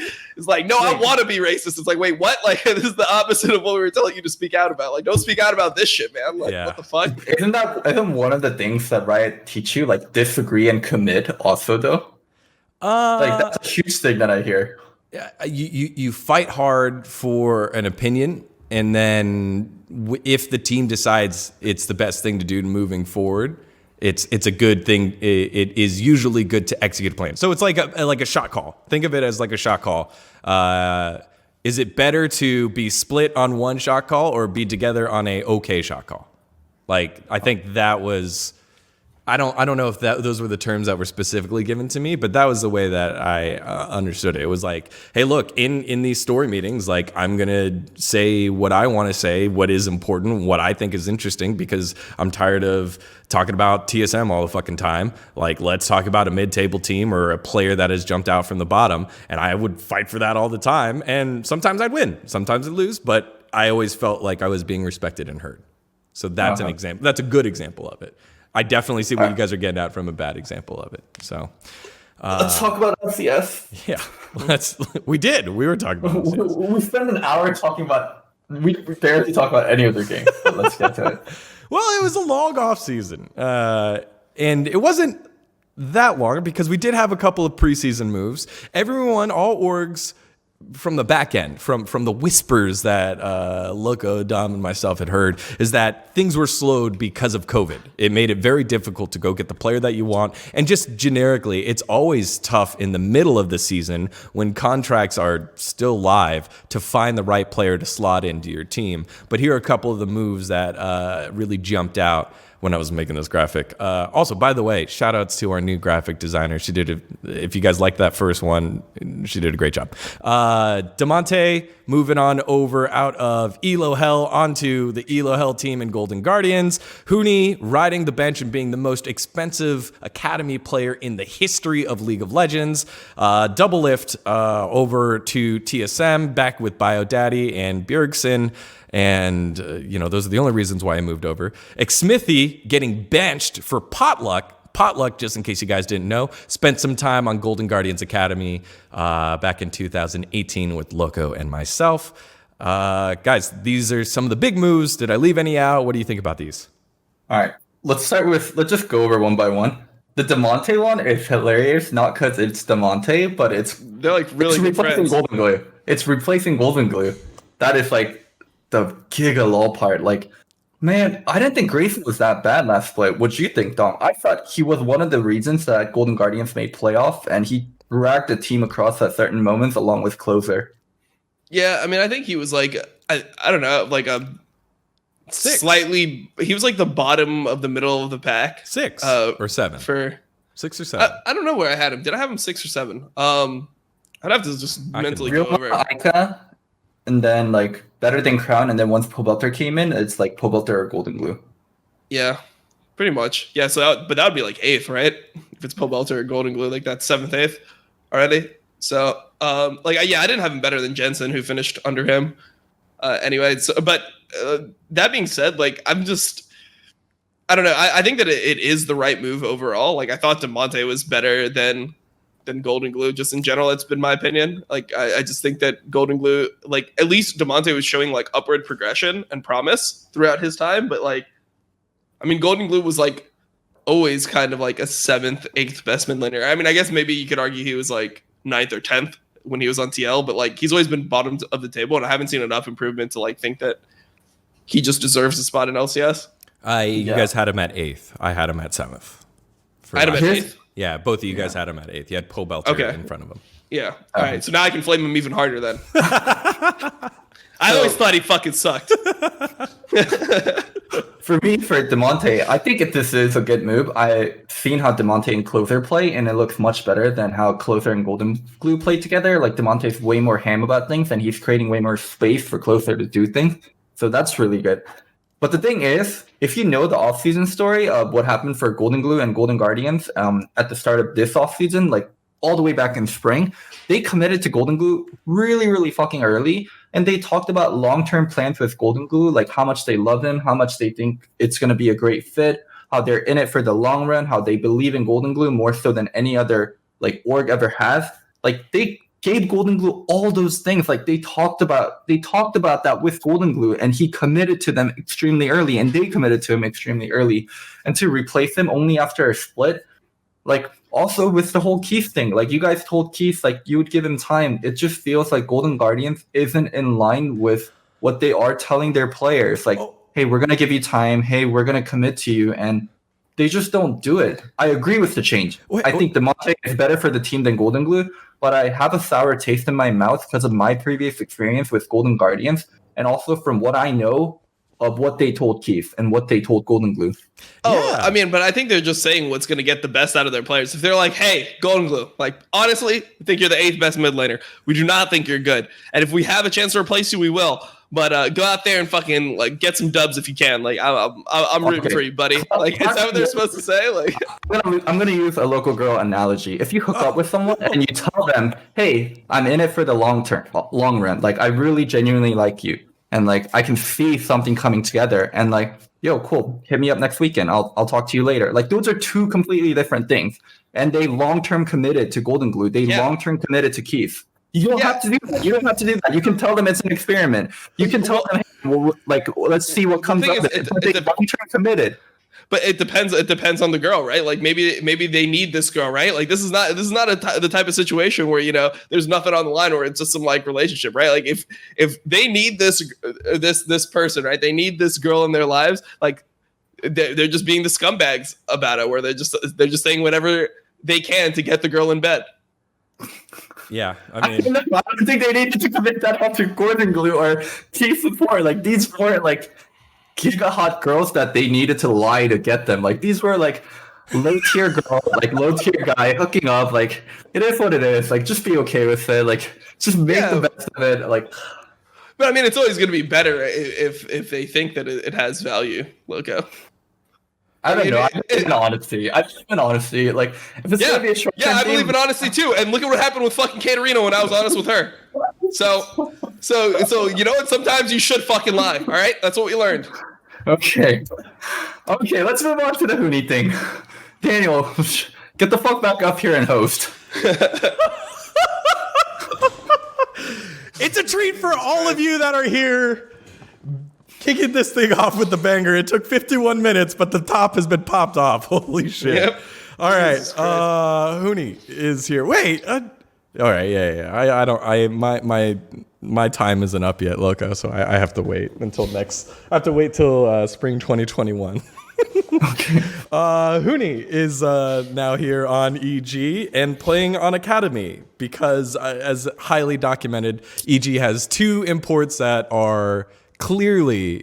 no, I want to be racist. It's like, wait, what? Like, this is the opposite of what we were telling you to speak out about. Like, don't speak out about this shit, man. Like, what the fuck? Isn't one of the things that Riot teach you, like disagree and commit also though? Like, that's a huge thing that I hear. You fight hard for an opinion, and then if the team decides it's the best thing to do moving forward, it's a good thing. It is usually good to execute a plan. So it's like a shot call. Think of it as like a shot call. Is it better to be split on one shot call or be together on a okay shot call? Like, I think that was... I don't know if those were the terms that were specifically given to me, but that was the way that I understood it. It was like, hey, look, in these story meetings, like, I'm going to say what I want to say, what is important, what I think is interesting, because I'm tired of talking about TSM all the fucking time. Like, let's talk about a mid-table team or a player that has jumped out from the bottom. And I would fight for that all the time. And sometimes I'd win, sometimes I'd lose, but I always felt like I was being respected and heard. So that's an example. That's a good example of it. I definitely see what you guys are getting at from a bad example of it. So let's talk about LCS. Yeah, we did. We were talking about LCS. We spent an hour talking about... We barely talk about any other game, but let's get to it. Well, it was a long off season, and it wasn't that long because we did have a couple of preseason moves. Everyone, all orgs from the back end, from the whispers that Loco, Dom, and myself had heard, is that things were slowed because of COVID. It made it very difficult to go get the player that you want. And just generically, it's always tough in the middle of the season when contracts are still live to find the right player to slot into your team. But here are a couple of the moves that really jumped out when I was making this graphic. Also, by the way, shout outs to our new graphic designer. She did, if you guys liked that first one, she did a great job. Demonte moving on over out of Elo Hell onto the Elo Hell team in Golden Guardians. Huni riding the bench and being the most expensive academy player in the history of League of Legends. Doublelift over to TSM, back with BioDaddy and Bjergsen. And, those are the only reasons why I moved over. Xmithy getting benched for Potluck. Potluck, just in case you guys didn't know, spent some time on Golden Guardians Academy back in 2018 with Loco and myself. Guys, these are some of the big moves. Did I leave any out? What do you think about these? All right. Let's just go over one by one. The Demonte one is hilarious, not because it's Demonte, but they're like really good friends. Golden Glue. It's replacing Golden Glue. That is like the giga lol part. Like, man, I didn't think Grayson was that bad last split. What'd you think, Dom? I thought he was one of the reasons that Golden Guardians made playoff, and he dragged the team across at certain moments along with Closer. Yeah, I mean, I think he was like, I don't know, like a slightly, he was like the bottom of the middle of the pack. 6 or 7. For 6 or 7. I don't know where I had him. Did I have him 6 or 7? I'd have to just mentally go over. Ica, and then like better than Crown, and then once Pobelter came in, it's like Pobelter or Golden Glue. Yeah, pretty much. Yeah, so but that would be like 8th, right? If it's Pobelter or Golden Glue, like that's 7th, 8th already. So, I didn't have him better than Jensen, who finished under him. Anyway, but that being said, like I don't know. I think that it is the right move overall. Like I thought DeMonte was better than Golden Glue, just in general. It's been my opinion. Like I just think that Golden Glue, like at least DeMonte was showing like upward progression and promise throughout his time. But like, I mean, Golden Glue was like always kind of like a 7th, 8th best mid laner. I mean, I guess maybe you could argue he was like 9th or 10th when he was on TL, but like he's always been bottom of the table, and I haven't seen enough improvement to like think that he just deserves a spot in LCS. You guys had him at 8th. I had him at 7th. I had him at 8th. Yeah, both of you guys had him at 8th. You had Pobelter in front of him. Yeah. All right. So now I can flame him even harder then. I always thought he fucking sucked. For me, for DeMonte, I think this is a good move. I've seen how DeMonte and Closer play, and it looks much better than how Closer and Golden Glue play together. Like, DeMonte's way more ham about things, and he's creating way more space for Closer to do things. So that's really good. But the thing is, if you know the offseason story of what happened for Golden Glue and Golden Guardians at the start of this offseason, like all the way back in spring, they committed to Golden Glue really, really fucking early. And they talked about long-term plans with Golden Glue, like how much they love him, how much they think it's going to be a great fit, how they're in it for the long run, how they believe in Golden Glue more so than any other like org ever has. Like they gave Golden Glue all those things. Like they talked about that with Golden Glue, and he committed to them extremely early, and they committed to him extremely early. And to replace him only after a split, like also with the whole Keith thing, like you guys told Keith like you would give him time. It just feels like Golden Guardians isn't in line with what they are telling their players. Like, hey, we're gonna give you time. Hey, we're gonna commit to you, and they just don't do it. I agree with the change. I think DeMonte is better for the team than Golden Glue, but I have a sour taste in my mouth because of my previous experience with Golden Guardians, and also from what I know of what they told Keith and what they told Golden Glue. Oh, yeah. I mean, but I think they're just saying what's going to get the best out of their players. If they're like, hey, Golden Glue, like, honestly, we think you're the 8th best mid laner. We do not think you're good. And if we have a chance to replace you, we will. But go out there and fucking like get some dubs if you can. Like I'm rooting for you, buddy. Like, is that what they're supposed to say? Like, I'm gonna use a local girl analogy. If you hook up with someone and you tell them, "Hey, I'm in it for the long run. Like, I really genuinely like you, and like I can see something coming together, and like, yo, cool, hit me up next weekend. I'll talk to you later." Like, those are two completely different things. And they long-term committed to Golden Glue. They long-term committed to Keith. You don't have to do that. You don't have to do that. You can tell them it's an experiment. You can tell them, hey, well, like, let's see what comes up. They long-term committed. But it depends. It depends on the girl, right? Like maybe they need this girl, right? Like this is not the type of situation where there's nothing on the line, or it's just some like relationship, right? Like if they need this person, right? They need this girl in their lives. Like they're just being the scumbags about it, where they're just saying whatever they can to get the girl in bed. Yeah, I mean, I don't think they needed to commit that up to Golden Glue or T4. Like these weren't like giga hot girls that they needed to lie to get them. Like these were like low tier girl, like low tier guy hooking up. Like it is what it is. Like just be okay with it. Like just make the best of it. Like, but I mean, it's always going to be better if they think that it has value. Loco. I don't know. I believe in honesty. Like, if it's gonna be a short I believe in honesty too. And look at what happened with fucking Katarina when I was honest with her. So you know what? Sometimes you should fucking lie. All right, that's what we learned. Okay. Let's move on to the Huni thing. Daniel, get the fuck back up here and host. It's a treat for all of you that are here. Kicking this thing off with the banger. It took 51 minutes, but the top has been popped off. Holy shit. Yep. All right. Huni is here. Wait. All right. Yeah. My time isn't up yet, Loco, so I have to wait until spring 2021. Okay. Huni is now here on EG and playing on Academy because, as highly documented, EG has two imports that are clearly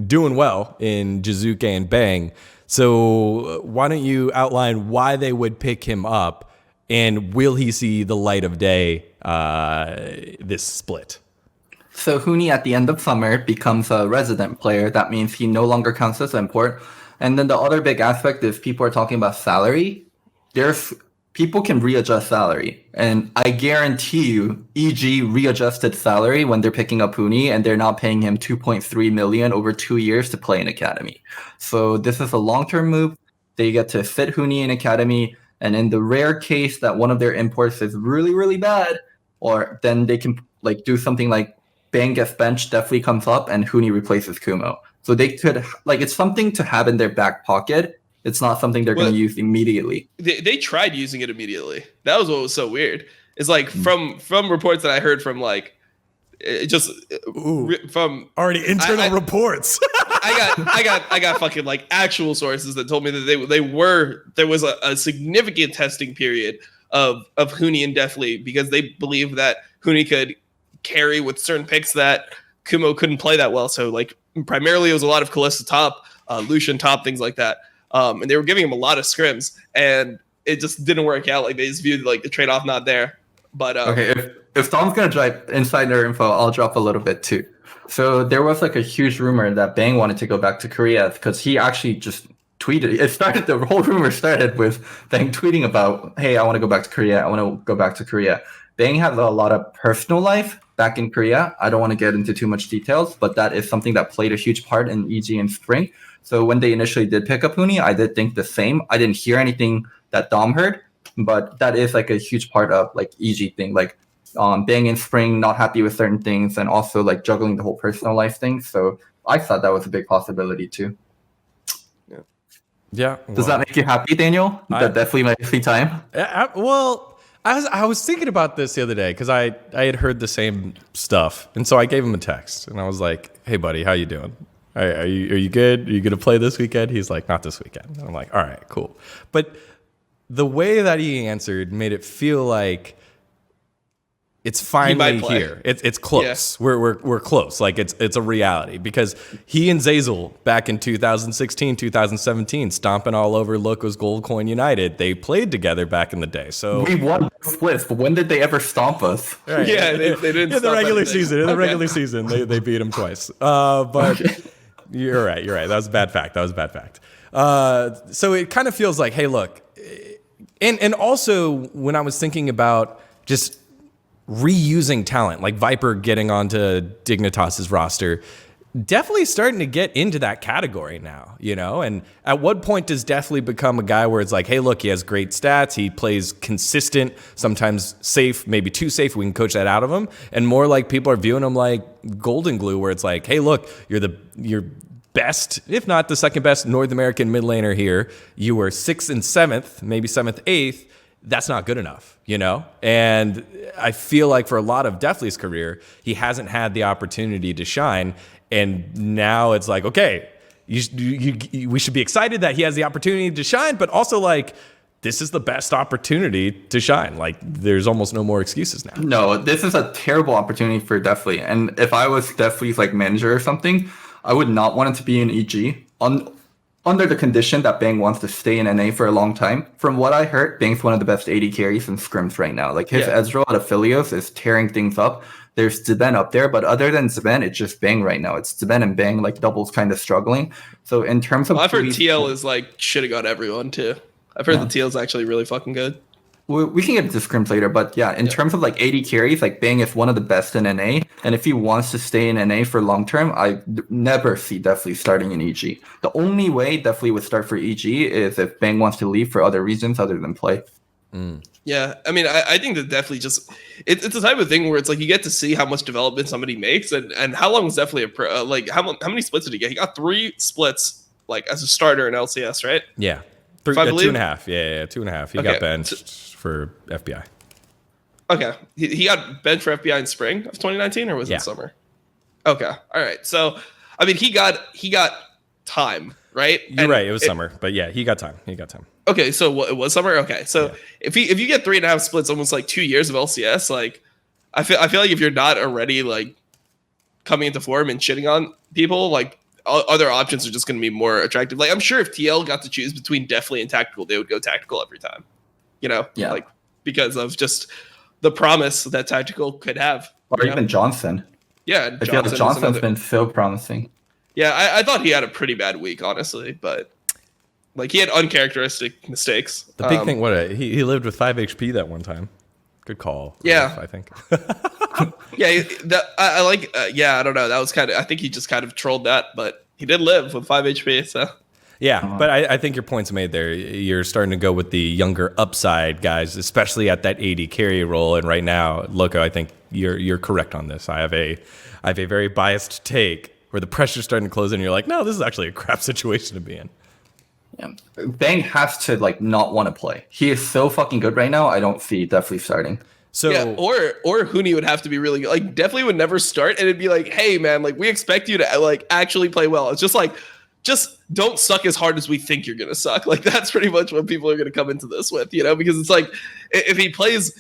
doing well in Jizuke and Bang. So why don't you outline why they would pick him up, and will he see the light of day this split? So Huni at the end of summer becomes a resident player. That means he no longer counts as import. And then the other big aspect is people are talking about salary. There's people can readjust salary. And I guarantee you, EG readjusted salary when they're picking up Huni and they're not paying him 2.3 million over 2 years to play in academy. So this is a long-term move. They get to fit Huni in academy. And in the rare case that one of their imports is really, really bad, or then they can like do something like Bang gets benched, definitely comes up, and Huni replaces Kumo. So they could like it's something to have in their back pocket. It's not something they're going to use immediately. They tried using it immediately. That was what was so weird. It's like from reports that I heard from like it just from already internal reports. I got fucking like actual sources that told me that there was a significant testing period of Huni and Deathly because they believed that Huni could carry with certain picks that Kumo couldn't play that well. So like primarily it was a lot of Kalista top, Lucian top, things like that. And they were giving him a lot of scrims and it just didn't work out. Like they just viewed like the trade-off not there. But okay, if Tom's gonna drop insider info, I'll drop a little bit too. So there was like a huge rumor that Bang wanted to go back to Korea because he actually just tweeted. The whole rumor started with Bang tweeting about, hey, I want to go back to Korea. I want to go back to Korea. Bang has a lot of personal life back in Korea. I don't want to get into too much details, but that is something that played a huge part in EG in spring. So when they initially did pick up Huni, I did think the same. I didn't hear anything that Dom heard, but that is like a huge part of like EG thing, like Bang in spring, not happy with certain things, and also like juggling the whole personal life thing. So I thought that was a big possibility too. Yeah. Does that make you happy, Daniel? That definitely my free time. I was thinking about this the other day because I had heard the same stuff, and so I gave him a text, and I was like, "Hey, buddy, how you doing? Are you good? Are you gonna play this weekend?" He's like, "Not this weekend." And I'm like, "All right, cool." But the way that he answered made it feel like it's finally here. It's close. Yeah. We're close. Like it's a reality because he and Zazel back in 2016, 2017, stomping all over Loco's Gold Coin United. They played together back in the day. So we won splits, but when did they ever stomp us? Right. Yeah, they didn't. In the regular season. In the regular season, they beat him twice. But you're right. That was a bad fact. So it kind of feels like, hey, look, and also when I was thinking about just reusing talent, like Viper getting onto Dignitas's roster, definitely starting to get into that category now, you know? And at what point does Deathly become a guy where it's like, hey, look, he has great stats, he plays consistent, sometimes safe, maybe too safe, we can coach that out of him, and more like people are viewing him like Golden Glue, where it's like, hey, look, you're best, if not the second best North American mid laner here, you were 6th and 7th, maybe 7th, 8th, that's not good enough, you know? And I feel like for a lot of Deathly's career, he hasn't had the opportunity to shine. And now it's like, okay, we should be excited that he has the opportunity to shine, but also like, this is the best opportunity to shine. Like, there's almost no more excuses now. No, this is a terrible opportunity for Deathly. And if I was Deathly's like manager or something, I would not want it to be in EG. Under the condition that Bang wants to stay in NA for a long time. From what I heard, Bang's one of the best AD carries in scrims right now. Like his Ezreal out of Philios is tearing things up. There's Ziben up there, but other than Ziben, it's just Bang right now. It's Ziben and Bang, like doubles kind of struggling. So in terms of... I've heard TL is like shitting on everyone too. I've heard the TL is actually really fucking good. We can get into scrims later, but yeah, in terms of like AD carries, like Bang is one of the best in NA, and if he wants to stay in NA for long term, I never see Deathly starting in EG. The only way Deathly would start for EG is if Bang wants to leave for other reasons other than play. Yeah, I mean, I think that Deathly just it's the type of thing where it's like you get to see how much development somebody makes, and how long is Deathly a pro? Like how many splits did he get? He got 3 splits like as a starter in LCS, right? Yeah, 2.5. Yeah, 2.5. He got benched for FBI. Okay, he got benched for FBI in spring of 2019, or was it summer? Okay, all right. So, I mean, he got time, right? You're right. It was summer, but yeah, he got time. Okay, so it was summer. Okay, so if you get 3.5 splits, almost like 2 years of LCS, like I feel like if you're not already like coming into form and shitting on people, like other options are just going to be more attractive. Like I'm sure if TL got to choose between Deathly and Tactical, they would go Tactical every time. You know, like because of just the promise that Tactical could have. Or even Johnson. Yeah, I feel like Johnson's been so promising. Yeah, I thought he had a pretty bad week, honestly, but like he had uncharacteristic mistakes. The big thing, he lived with 5 HP that one time. Good call. Yeah. I think. Yeah, I like. Yeah, I don't know. That was kind of. I think he just kind of trolled that, but he did live with 5 HP. So Yeah, but I think your point's made there. You're starting to go with the younger upside guys, especially at that AD carry role. And right now, Loco, I think you're correct on this. I have a very biased take where the pressure's starting to close in. And you're like, no, this is actually a crap situation to be in. Yeah. Bang has to like not want to play. He is so fucking good right now. I don't see definitely starting. So yeah, or Huni would have to be really good. Like definitely would never start, and it'd be like, hey man, like we expect you to like actually play well. It's just like, just don't suck as hard as we think you're gonna suck. Like that's pretty much what people are gonna come into this with, you know, because it's like if he plays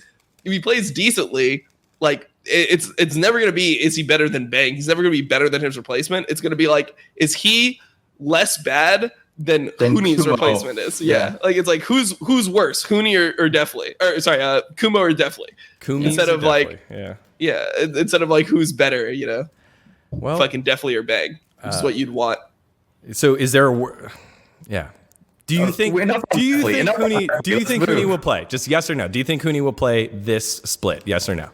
decently, like it's never gonna be is he better than Bang? He's never gonna be better than his replacement. It's gonna be like, is he less bad than Huni's Kumo. replacement is? Yeah. Like it's like who's worse, Huni or Definitely? Or sorry, Kumo or Definitely? Instead of like instead of like who's better, you know? Well, fucking Definitely or Bang, which is what you'd want. So is there yeah. Do you think Huni will play? Just yes or no. Do you think Huni will play this split? Yes or no?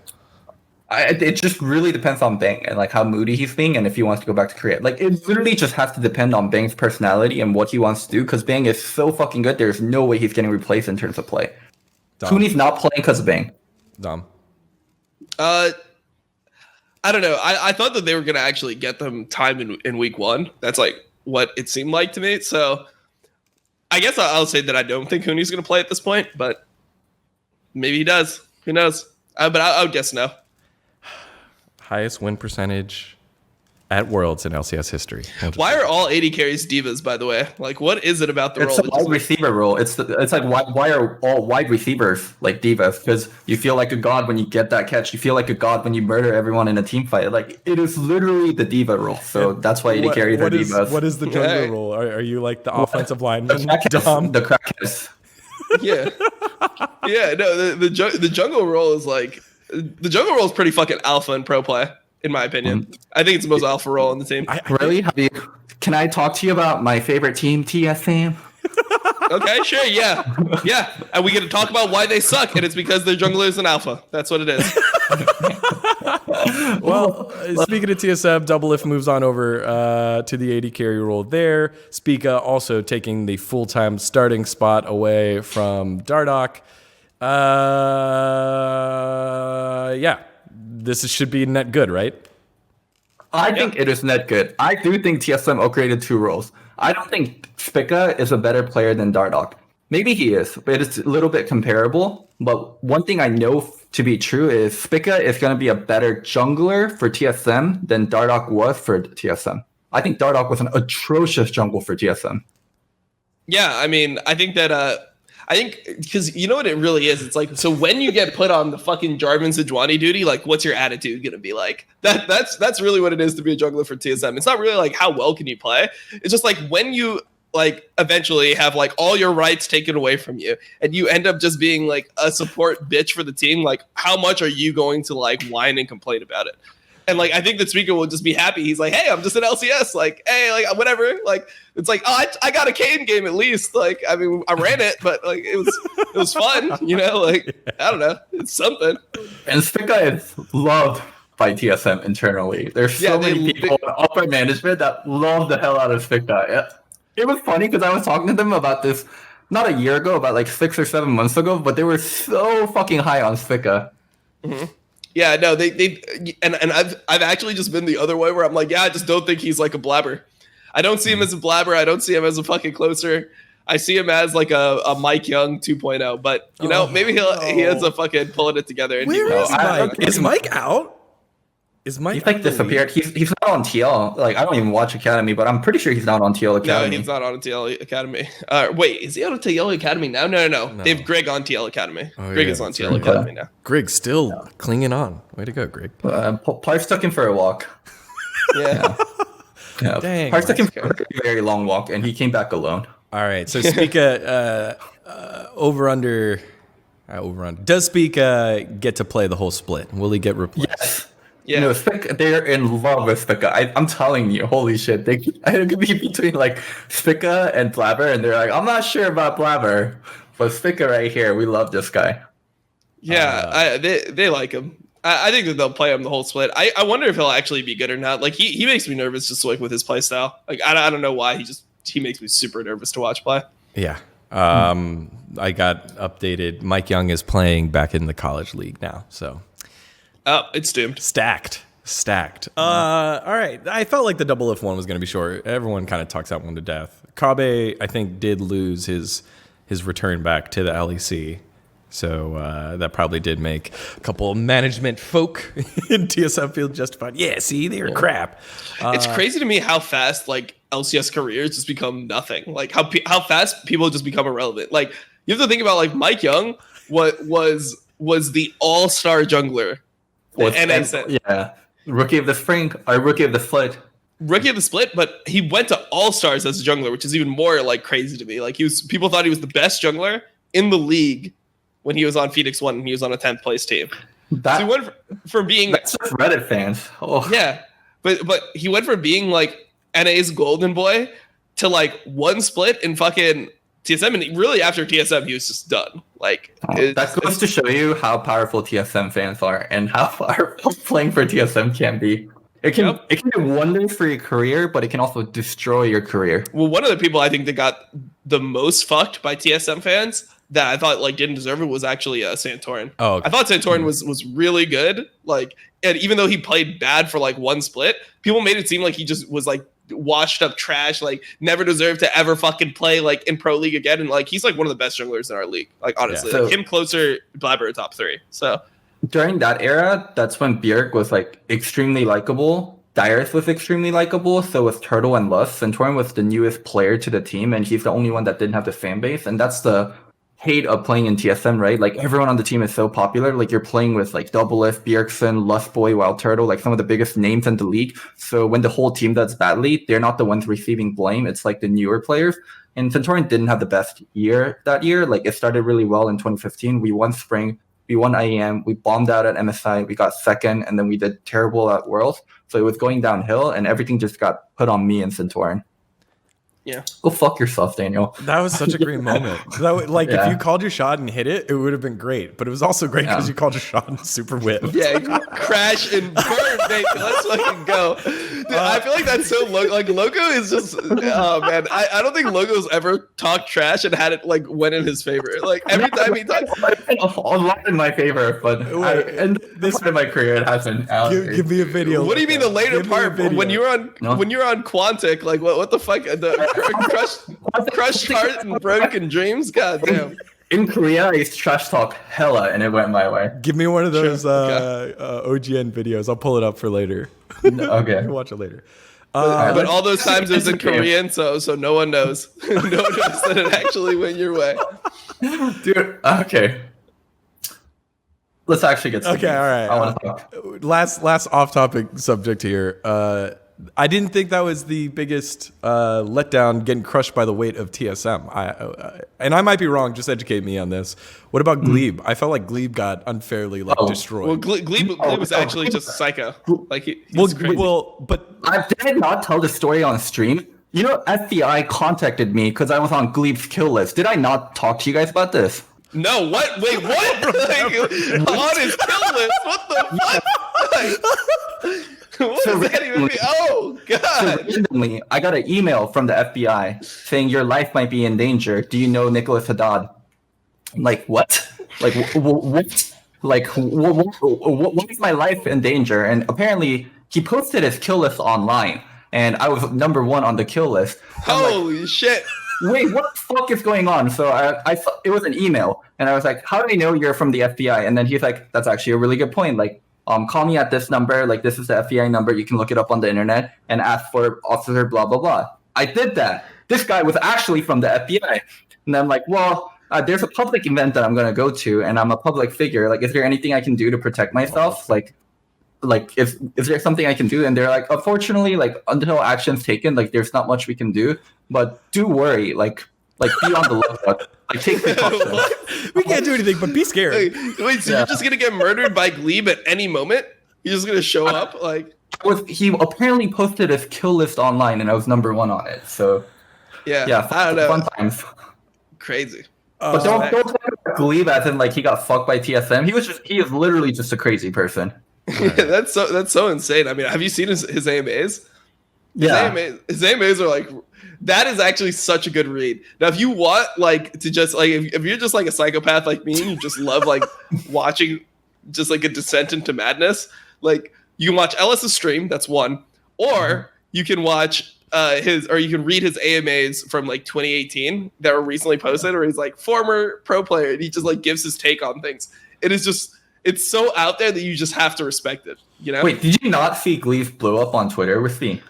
It just really depends on Bang and like how moody he's being and if he wants to go back to Korea. Like it literally just has to depend on Bang's personality and what he wants to do because Bang is so fucking good. There's no way he's getting replaced in terms of play. Huni's not playing because of Bang. Dom. I don't know. I thought that they were gonna actually get them time in week 1. That's like what it seemed like to me. So I guess I'll say that I don't think Huni's gonna play at this point, but maybe he does. Who knows? But I would guess no. Highest win percentage at Worlds in LCS history. Why are all AD carries divas, by the way? Like, what is it about the It's role? a wide receiver role. It's like why are all wide receivers like divas? Because you feel like a god when you get that catch. You feel like a god when you murder everyone in a team fight. Like it is literally the diva role. So that's why AD carries are divas. What is the jungle role? Are you like the offensive lineman? Dom? The crackheads. Yeah, yeah. No, the jungle role is like. The jungle role is pretty fucking alpha in pro play, in my opinion. I think it's the most alpha role on the team. Really? Can I talk to you about my favorite team, TSM? Okay, sure, yeah. Yeah, and we get to talk about why they suck, and it's because their jungler is an alpha. That's what it is. Well, speaking of TSM, Doublelift moves on over to the AD carry role there. Spica also taking the full-time starting spot away from Dardoch. Yeah, this should be net good, right? I think it is net good. I do think TSM upgraded 2 roles. I don't think Spica is a better player than Dardoch. Maybe he is, but it's a little bit comparable. But one thing I know to be true is Spica is going to be a better jungler for TSM than Dardoch was for TSM. I think Dardoch was an atrocious jungle for TSM. Yeah, I mean, I think that... I think because you know what it really is. It's like, so when you get put on the fucking Jarvan Sejuani duty, like what's your attitude gonna be like? That's really what it is to be a jungler for TSM. It's not really like how well can you play. It's just like when you like eventually have like all your rights taken away from you and you end up just being like a support bitch for the team, like how much are you going to like whine and complain about it? And like I think that Speaker will just be happy. He's like, hey, I'm just an LCS. Like, hey, like whatever. Like it's like, oh, I got a Kane game at least. Like, I mean, I ran it, but like it was fun, you know. Like I don't know, it's something. And Spica is loved by TSM internally. There's so many people in upper management that love the hell out of Spica. It was funny because I was talking to them about this not a year ago, about like 6 or 7 months ago, but they were so fucking high on Spica. Mm-hmm. Yeah, no, and I've actually just been the other way where I'm like, yeah, I just don't think he's like a blabber. I don't see him as a blabber. I don't see him as a fucking closer. I see him as like a Mike Young 2.0. But you know, maybe he ends up fucking pulling it together. And Where is Mike? Is Mike out? Is Mike? He's like disappeared. He's not on TL. Like I don't even watch Academy, but I'm pretty sure he's not on TL Academy. No, he's not on TL Academy. Wait, is he on TL Academy now? No. They have Greg on TL Academy. Greg is on TL Academy now. Greg's still clinging on. Way to go, Greg. Parks took him for a walk. Yeah. Yeah. Dang. Parks took him for a very long walk, and he came back alone. All right. So Spica over under. Does Spica get to play the whole split? Will he get replaced? Yes. Yeah. No, Spica, they're in love with Spica. I'm telling you, holy shit. I could be between like Spica and Blabber, and they're like, I'm not sure about Blabber, but Spica right here, we love this guy. Yeah, they like him. I think that they'll play him the whole split. I wonder if he'll actually be good or not. Like he makes me nervous just like with his play style. Like I don't know why he makes me super nervous to watch play. Yeah. I got updated. Mike Young is playing back in the college league now. So Oh, it's doomed. stacked. All right. I felt like the Doublelift one was going to be short. Everyone kind of talks that one to death. Kabe, I think, did lose his return back to the LEC. So that probably did make a couple of management folk in TSM feel justified. Yeah, see, they were crap. It's crazy to me how fast like LCS careers just become nothing. Like how fast people just become irrelevant. Like you have to think about like Mike Young, what was the all-star jungler. Yeah, rookie of the spring, or rookie of the split. Rookie of the split, but he went to all-stars as a jungler, which is even more like crazy to me. Like people thought he was the best jungler in the league when he was on Phoenix 1 and he was on a 10th place team. So he went from being that's just Reddit fans. Oh. Yeah. But he went from being like NA's golden boy to like one split in fucking TSM, and really after TSM he was just done. Like that goes to show you how powerful TSM fans are and how powerful playing for TSM can be. It can do wonders for your career, but it can also destroy your career. Well, one of the people I think that got the most fucked by TSM fans that I thought like didn't deserve it was actually Santorin. Oh, okay. I thought Santorin was really good. Like, and even though he played bad for like one split, people made it seem like he just was like washed up trash, like never deserved to ever fucking play like in pro league again. And like he's like one of the best junglers in our league. Like honestly, Yeah. So, like him closer, Blabber top 3. So during that era, that's when Bjerg was like extremely likable. Dyrus was extremely likable. So was Turtle and Lust. And Torin was the newest player to the team, and he's the only one that didn't have the fan base. And that's the hate of playing in TSM, right? Like everyone on the team is so popular. Like you're playing with like Doublelift, Bjergsen, Lustboy, Wild Turtle, like some of the biggest names in the league. So when the whole team does badly, they're not the ones receiving blame. It's like the newer players. And Santorin didn't have the best year that year. Like it started really well in 2015. We won Spring, we won IEM, we bombed out at MSI, we got second, and then we did terrible at Worlds. So it was going downhill, and everything just got put on me and Santorin. yeah. Go fuck yourself, Daniel. That was such a great moment. If you called your shot and hit it, it would have been great. But it was also great because you called your shot and super whip. Yeah, crash and burn, baby. Let's fucking go. Dude, I feel like that's so like Loco is just oh man. I don't think Loco's ever talked trash and had it like went in his favor. Like every time he talks A lot in my favor, but in this part of my career it hasn't. Give me a video. What do you mean the later part when you're on Quantic? Like what the fuck? The crushed heart and broken dreams. God damn. In Korea, I used to trash talk hella, and it went my way. Give me one of those OGN videos. I'll pull it up for later. Okay. Watch it later. But all those times it was in Korean, so no one knows. No one knows that it actually went your way. Dude, okay. Let's actually get Okay, all right. I want to talk. Last off-topic subject here. I didn't think that was the biggest letdown, getting crushed by the weight of TSM. And I might be wrong. Just educate me on this. What about Glebe? I felt like Glebe got unfairly destroyed. Well, Glebe was actually just psycho. Like he's crazy. But Did I not tell the story on stream? You know, FBI contacted me because I was on Glebe's kill list. Did I not talk to you guys about this? No, what? Wait, what? Like, on his kill list? What the fuck? What does that even mean? Oh, God. So randomly, I got an email from the FBI saying your life might be in danger. Do you know Nicholas Haddad? I'm like, what? Like, what? Like, what is my life in danger? And apparently, he posted his kill list online, and I was number 1 on the kill list. Holy shit. Wait, what the fuck is going on? So I it was an email, and I was like, how do I know you're from the FBI? And then he's like, that's actually a really good point. Like, call me at this number. Like, this is the FBI number. You can look it up on the internet and ask for officer blah, blah, blah. I did that. This guy was actually from the FBI. And I'm like, well, there's a public event that I'm going to go to, and I'm a public figure. Like, is there anything I can do to protect myself? Like, is there something I can do? And they're like, unfortunately, like, until action's taken, like, there's not much we can do. But do worry, like be on the lookout. Like, take precautions. we can't do anything but be scared. Wait, so you're just gonna get murdered by Glebe at any moment? He's just gonna show up like. He apparently posted his kill list online, and I was number 1 on it. So Yeah, I don't know. fun times. Crazy. But don't talk about Glebe as in like he got fucked by TSM. He is literally just a crazy person. Yeah, that's so insane. I mean, have you seen his AMAs? His AMAs are like, that is actually such a good read. Now, if you want like to just like if you're just like a psychopath like me and you just love like watching just like a descent into madness, like you can watch Ellis's stream, that's one, or you can watch you can read his AMAs from like 2018 that were recently posted, where he's like former pro player and he just like gives his take on things. It's so out there that you just have to respect it, you know? Wait, did you not see Gleef blow up on Twitter with me?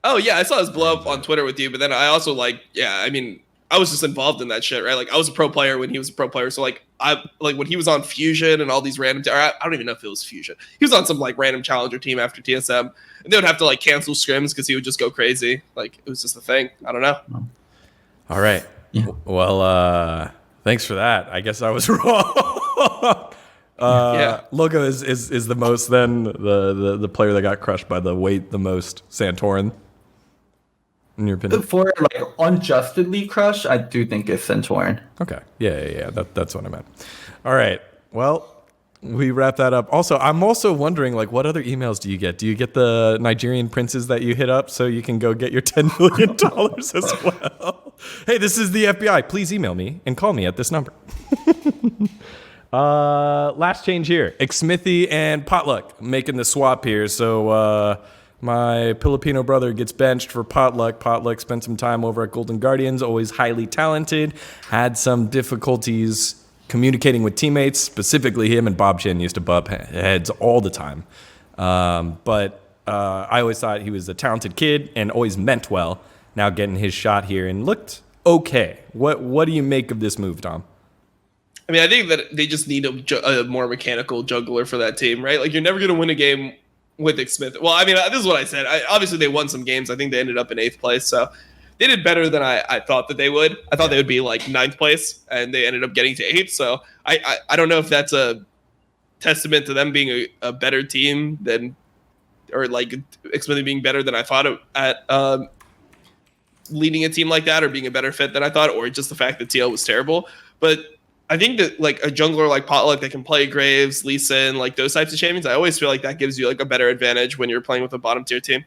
Oh yeah, I saw his blow up on Twitter with you, but then I also I mean, I was just involved in that shit, right? Like I was a pro player when he was a pro player, so like when he was on Fusion and all these random, I don't even know if it was Fusion. He was on some like random challenger team after TSM, and they would have to like cancel scrims because he would just go crazy. Like it was just a thing. I don't know. All right. Yeah. Well, thanks for that. I guess I was wrong. Logo is the most then the player that got crushed by the weight the most, Santorin. In your opinion? For like unjustly crushed, I do think it's Santorin. Okay. Yeah. That's what I meant. All right. Well, we wrap that up. Also, I'm also wondering, like, what other emails do you get? Do you get the Nigerian princes that you hit up so you can go get your $10 million as well? Hey, this is the FBI. Please email me and call me at this number. Last change here. Xmithy and Potluck making the swap here. So, my Filipino brother gets benched for Potluck. Potluck spent some time over at Golden Guardians, always highly talented, had some difficulties communicating with teammates. Specifically, him and Bob Chin used to butt heads all the time. But I always thought he was a talented kid and always meant well. Now getting his shot here and looked okay. What do you make of this move, Dom? I mean, I think that they just need a more mechanical juggler for that team, right? Like, you're never going to win a game with Xmithy. Well, I mean, this is what I said. Obviously, they won some games. I think they ended up in 8th place. So they did better than I thought that they would. I thought they would be like 9th place, and they ended up getting to 8th. So I don't know if that's a testament to them being a better team than, or like Xmithy being better than I thought at leading a team like that, or being a better fit than I thought, or just the fact that TL was terrible. But I think that like a jungler like Potluck that can play Graves, Lee Sin, like those types of champions, I always feel like that gives you like a better advantage when you're playing with a bottom tier team.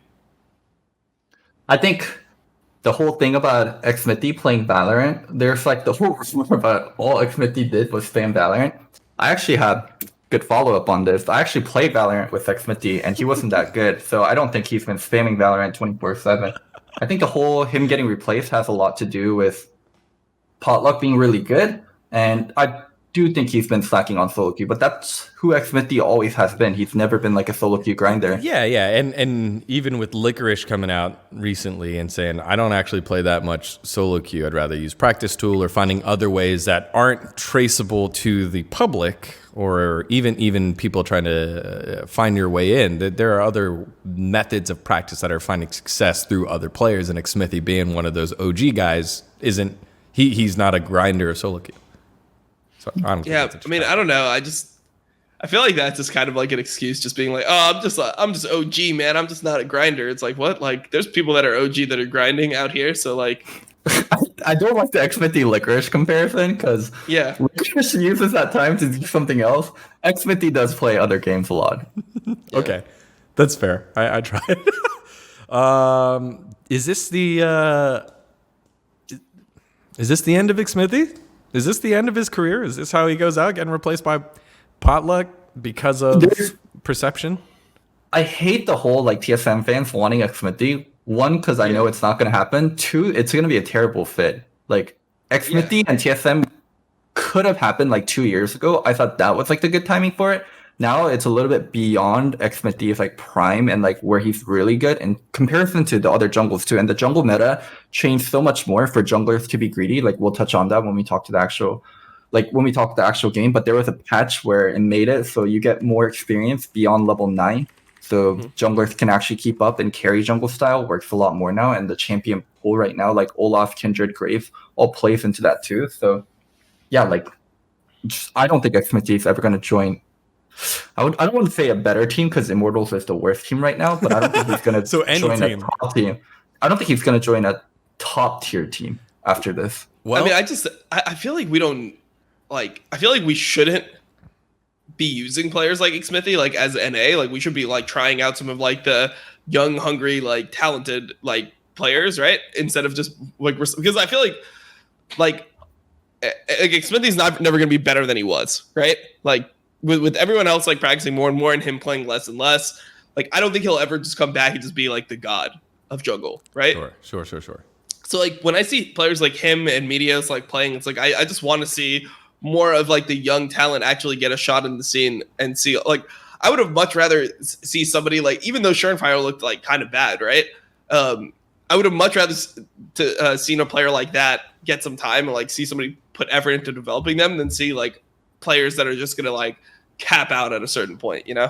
I think the whole thing about Xmithy playing Valorant, there's like the whole rumor about all Xmithy did was spam Valorant. I actually had good follow-up on this. I actually played Valorant with Xmithy and he wasn't that good. So I don't think he's been spamming Valorant 24/7. I think the whole him getting replaced has a lot to do with Potluck being really good. And I do think he's been slacking on solo queue, but that's who Xmithy always has been. He's never been like a solo queue grinder. Yeah. And even with Licorice coming out recently and saying, I don't actually play that much solo queue. I'd rather use Practice Tool or finding other ways that aren't traceable to the public or even people trying to find your way in. There are other methods of practice that are finding success through other players, and Xmithy being one of those OG guys he's not a grinder of solo queue. So I don't I mean, I don't know. I feel like that's just kind of like an excuse, just being like, oh, I'm just OG, man. I'm just not a grinder. It's like, what? Like, there's people that are OG that are grinding out here. So like, I don't like the Xmithy Licorice comparison because Licorice uses that time to do something else. Xmithy does play other games a lot. Okay, that's fair. I tried. Is this the end of Xmithy? Is this the end of his career? Is this how he goes out, getting replaced by Potluck because of perception? I hate the whole like TSM fans wanting Xmithy. One, because I know it's not going to happen. Two, it's going to be a terrible fit. Like Xmithy and TSM could have happened like 2 years ago. I thought that was like the good timing for it. Now it's a little bit beyond Xmithy's like prime and like where he's really good in comparison to the other jungles too. And the jungle meta changed so much more for junglers to be greedy. Like we'll touch on that when we talk to the actual game. But there was a patch where it made it so you get more experience beyond level 9. So junglers can actually keep up and carry jungle style works a lot more now. And the champion pool right now, like Olaf, Kindred, Graves, all plays into that too. So yeah, like I don't think Xmithy is ever going to join I don't want to say a better team because Immortals is the worst team right now, but I don't think he's gonna So any join team. a top team. I don't think he's gonna join a top tier team after this. Well, I mean, I feel like we don't like. I feel like we shouldn't be using players like Xmithy like as NA. Like we should be like trying out some of like the young, hungry, like talented like players, right? Instead of just like because I feel like Xmithy's never gonna be better than he was, right? Like with everyone else like practicing more and more and him playing less and less. Like I don't think he'll ever just come back and just be like the god of jungle, right? Sure. So like when I see players like him and Medios like playing, it's like I just want to see more of like the young talent actually get a shot in the scene and see like I would have much rather see somebody like even though Surenfire looked like kind of bad, right? I would have much rather seen a player like that get some time and like see somebody put effort into developing them than see like players that are just gonna like cap out at a certain point, you know?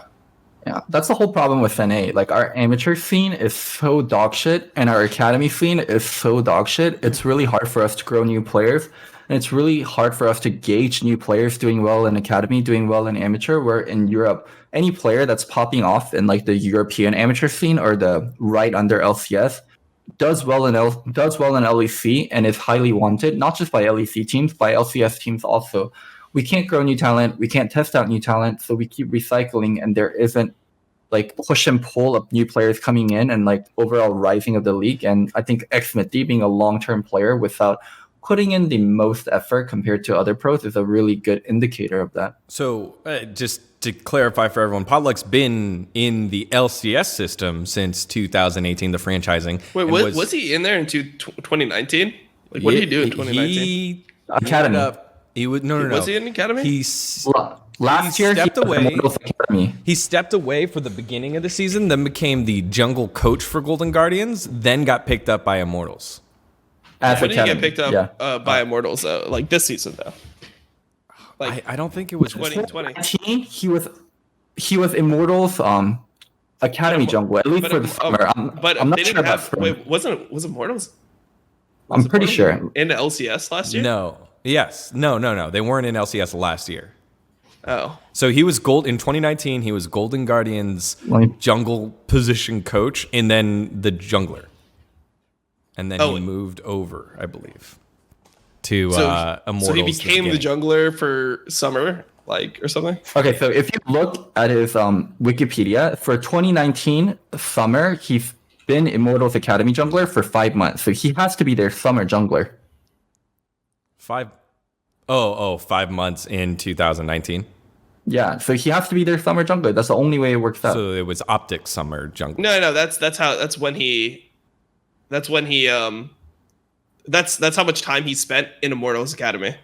Yeah, that's the whole problem with NA. Like our amateur scene is so dog shit, and our academy scene is so dog shit. It's really hard for us to grow new players, and it's really hard for us to gauge new players doing well in academy, doing well in amateur. Where in Europe, any player that's popping off in like the European amateur scene or the right under LCS does well in LEC and is highly wanted, not just by LEC teams, by LCS teams also. We can't grow new talent. We can't test out new talent. So we keep recycling, and there isn't like push and pull of new players coming in and like overall rising of the league. And I think Xmithy being a long-term player without putting in the most effort compared to other pros is a really good indicator of that. So just to clarify for everyone, Potluck's been in the LCS system since 2018, the franchising. Wait, was he in there in 2019? Like what did he do in 2019? Academy. He would no. Was he in academy? Last year stepped he away. Academy. He stepped away for the beginning of the season, then became the jungle coach for Golden Guardians, then got picked up by Immortals. When did he get picked up by Immortals though? Like this season though? Like I don't think it was 2020. He was Immortals academy jungle at least for the summer. I'm not sure about spring. Was Immortals? I'm pretty sure in the LCS last year. No. Yes. No. They weren't in LCS last year. Oh. So he was in 2019. He was Golden Guardians jungle position coach, and then the jungler, and then he moved over, I believe, to Immortals. So he became the jungler for summer, like or something. Okay, so if you look at his Wikipedia for 2019 summer, he's been Immortals Academy jungler for 5 months. So he has to be their summer jungler. 5 months in 2019. Yeah, so he has to be their summer jungler. That's the only way it works out. So it was Optic summer jungler. No, that's how much time he spent in Immortals Academy.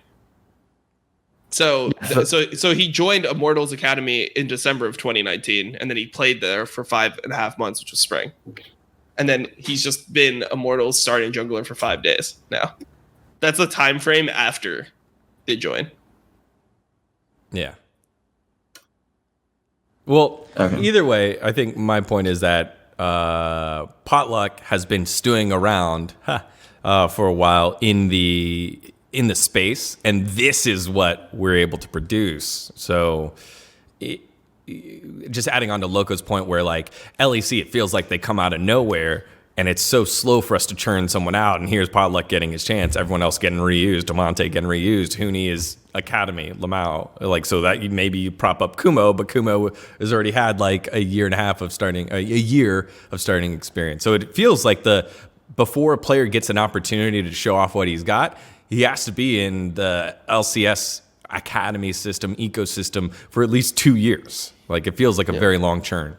So he joined Immortals Academy in December of 2019, and then he played there for 5.5 months, which was spring. And then he's just been Immortals starting jungler for 5 days now. That's the time frame after they join. Yeah. Well, Either way, I think my point is that Potluck has been stewing around for a while in the space, and this is what we're able to produce. So, just adding on to Loco's point, where like LEC, it feels like they come out of nowhere. And it's so slow for us to churn someone out. And here's Potluck getting his chance. Everyone else getting reused. Demonte getting reused. Hooney is Academy. Lamau. Like, so that maybe you prop up Kumo, but Kumo has already had like a year of starting experience. So it feels like before a player gets an opportunity to show off what he's got, he has to be in the LCS Academy system, ecosystem for at least 2 years. Like, it feels like a very long churn.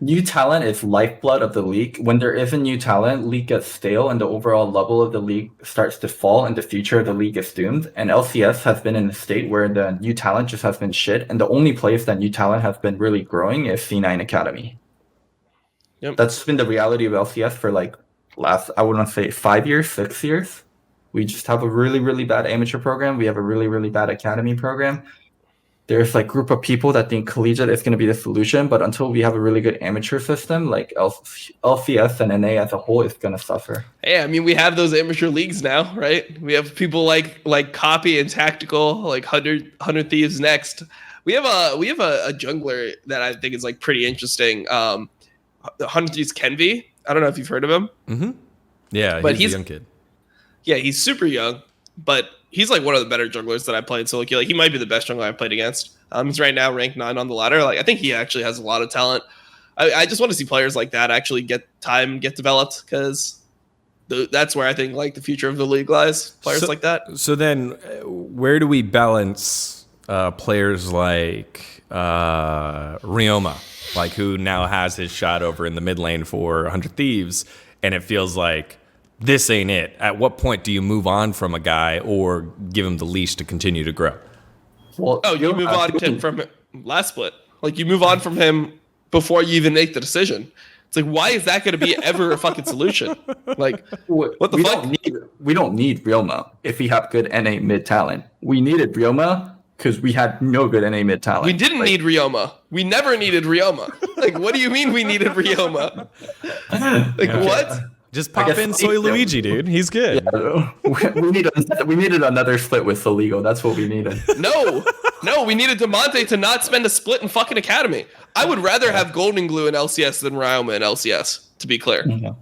New talent is lifeblood of the league. When there isn't new talent, league gets stale and the overall level of the league starts to fall and the future of the league is doomed. And LCS has been in a state where the new talent just has been shit. And the only place that new talent has been really growing is C9 Academy. Yep. That's been the reality of LCS for like I wouldn't say 5 years, 6 years. We just have a really, really bad amateur program. We have a really, really bad academy program. There's like group of people that think collegiate is going to be the solution, but until we have a really good amateur system, like LCS and NA as a whole is going to suffer. Hey, I mean, we have those amateur leagues now, right? We have people like Copy and Tactical, like 100 Thieves Next, We have a jungler that I think is like pretty interesting. 100's Kenvi. I don't know if you've heard of him. Mm-hmm. Yeah, but he's a young kid. Yeah, he's super young, but he's like one of the better junglers that I played. So like he might be the best jungler I've played against. He's right now ranked 9 on the ladder. Like I think he actually has a lot of talent. I just want to see players like that actually get developed, because that's where I think like the future of the league lies. Players like that. So then, where do we balance players like Ryoma, like who now has his shot over in the mid lane for 100 Thieves, and it feels like this ain't it? At what point do you move on from a guy or give him the leash to continue to grow? Well, you move on from last split. Like you move on from him before you even make the decision. It's like, why is that going to be ever a fucking solution? Like, what the fuck? We don't need Ryoma if we have good NA mid talent. We needed Ryoma because we had no good NA mid talent. We didn't need Ryoma. We never needed Ryoma. Like, what do you mean we needed Ryoma? Like, what? Just pop in Soy Luigi, dude. He's good. Yeah, we needed another split with Soligo. That's what we needed. No, we needed Demonte to not spend a split in fucking Academy. I would rather have Golden Glue in LCS than Ryoma in LCS, to be clear. Yeah.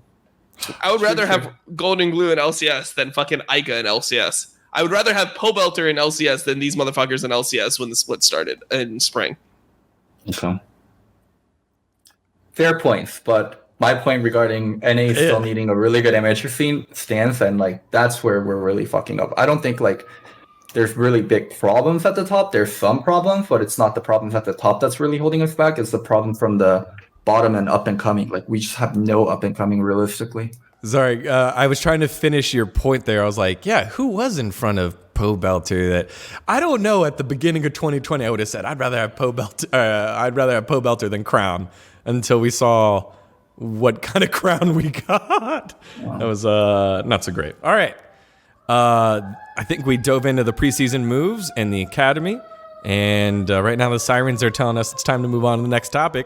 I would rather have Golden Glue in LCS than fucking Ica in LCS. I would rather have Pobelter in LCS than these motherfuckers in LCS when the split started in spring. Okay. Fair points, but my point regarding NA still needing a really good amateur scene stands, and like that's where we're really fucking up. I don't think like there's really big problems at the top. There's some problems, but it's not the problems at the top that's really holding us back. It's the problem from the bottom and up and coming. Like we just have no up and coming realistically. Sorry, I was trying to finish your point there. I was like, yeah, who was in front of Pobelter? That I don't know. At the beginning of 2020, I would have said I'd rather have Pobelter than Crown, until we saw what kind of crown we got. Wow. That was not so great. All right. I think we dove into the preseason moves and the academy. And right now the sirens are telling us it's time to move on to the next topic.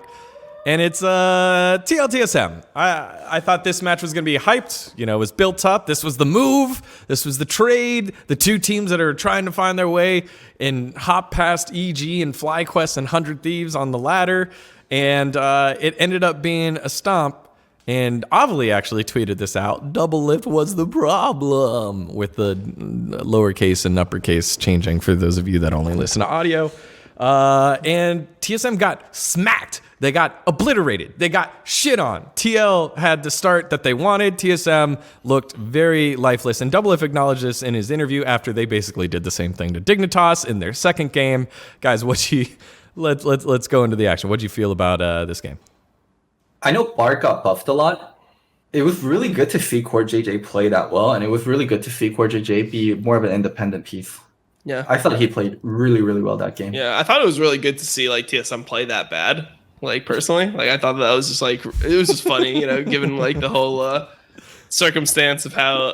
And it's TLTSM. I thought this match was going to be hyped. You know, it was built up. This was the move. This was the trade. The two teams that are trying to find their way and hop past EG and FlyQuest and 100 Thieves on the ladder. And it ended up being a stomp. And Avali actually tweeted this out. Doublelift was the problem, with the lowercase and uppercase changing for those of you that only listen to audio. And TSM got smacked. They got obliterated. They got shit on. TL had the start that they wanted. TSM looked very lifeless. And Doublelift acknowledged this in his interview after they basically did the same thing to Dignitas in their second game. Guys, let's go into the action. What'd you feel about this game? I know Bart got buffed a lot. It was really good to see Core JJ play that well, and it was really good to see Core JJ be more of an independent piece. Yeah, I thought he played really, really well that game. Yeah, I thought it was really good to see like TSM play that bad. Like personally, like I thought that was just like it was just funny, you know, given like the whole circumstance of how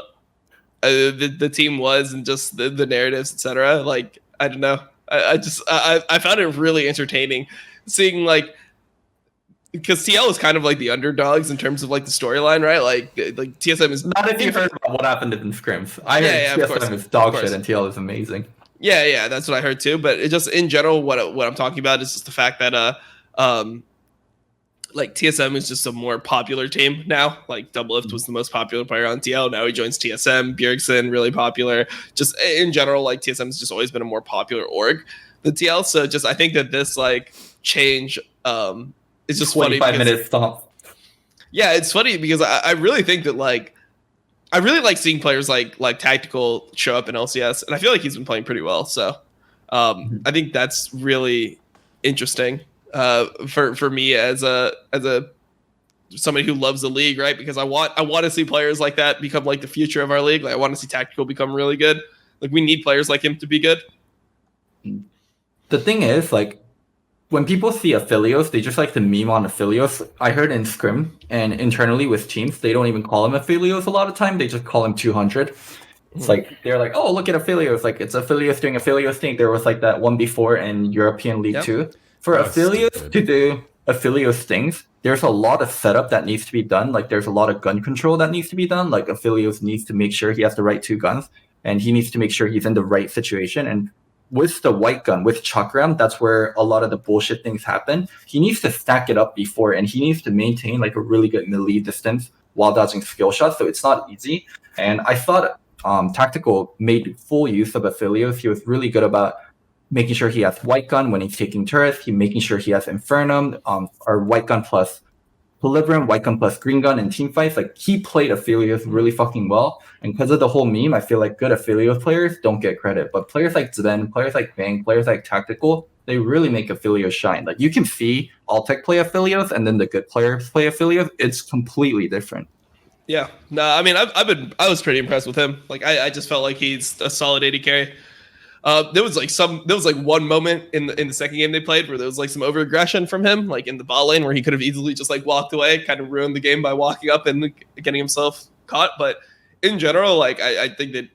the team was and just the narratives, etc. Like I don't know, I found it really entertaining seeing like. Because TL is kind of like the underdogs in terms of like the storyline, right? Like TSM is not if you heard about what happened in scrims. I heard TSM is dog shit and TL is amazing. Yeah, that's what I heard too. But it just in general, what I'm talking about is just the fact that like TSM is just a more popular team now. Like Doublelift was the most popular player on TL. Now he joins TSM. Bjergsen, really popular. Just in general, like TSM has just always been a more popular org than TL. So just I think that this like change. It's just 25-minute stop. Yeah, it's funny because I really think that like I really like seeing players like Tactical show up in LCS, and I feel like he's been playing pretty well. So I think that's really interesting for me as a somebody who loves the league, right? Because I want to see players like that become like the future of our league. Like I want to see Tactical become really good. Like we need players like him to be good. The thing is, like, when people see Aphelios, they just like to meme on Aphelios. I heard in Scrim and internally with teams, they don't even call him Aphelios a lot of time. They just call him 200. It's like, they're like, oh, look at Aphelios. Like, it's Aphelios doing Aphelios thing. There was like that one before in European League 2. For Aphelios to do Aphelios things, there's a lot of setup that needs to be done. Like, there's a lot of gun control that needs to be done. Like, Aphelios needs to make sure he has the right 2 guns. And he needs to make sure he's in the right situation. And with the white gun, with Chakram, that's where a lot of the bullshit things happen. He needs to stack it up before, and he needs to maintain like a really good melee distance while dodging skill shots. So it's not easy. And I thought Tactical made full use of Aphelios. He was really good about making sure he has white gun when he's taking turrets. He making sure he has Infernum, or white gun plus Equilibrium, white gun plus green gun in team fights. Like he played Aphelios really fucking well. And because of the whole meme, I feel like good Aphelios players don't get credit. But players like Zven, players like Bang, players like Tactical, they really make Aphelios shine. Like you can see Altec play Aphelios and then the good players play Aphelios. It's completely different. Yeah, no, I mean, I was pretty impressed with him. Like, I just felt like he's a solid AD carry. There was like one moment in the second game they played where there was like some over aggression from him, like in the bot lane where he could have easily just like walked away, kind of ruined the game by walking up and getting himself caught. But in general, like I think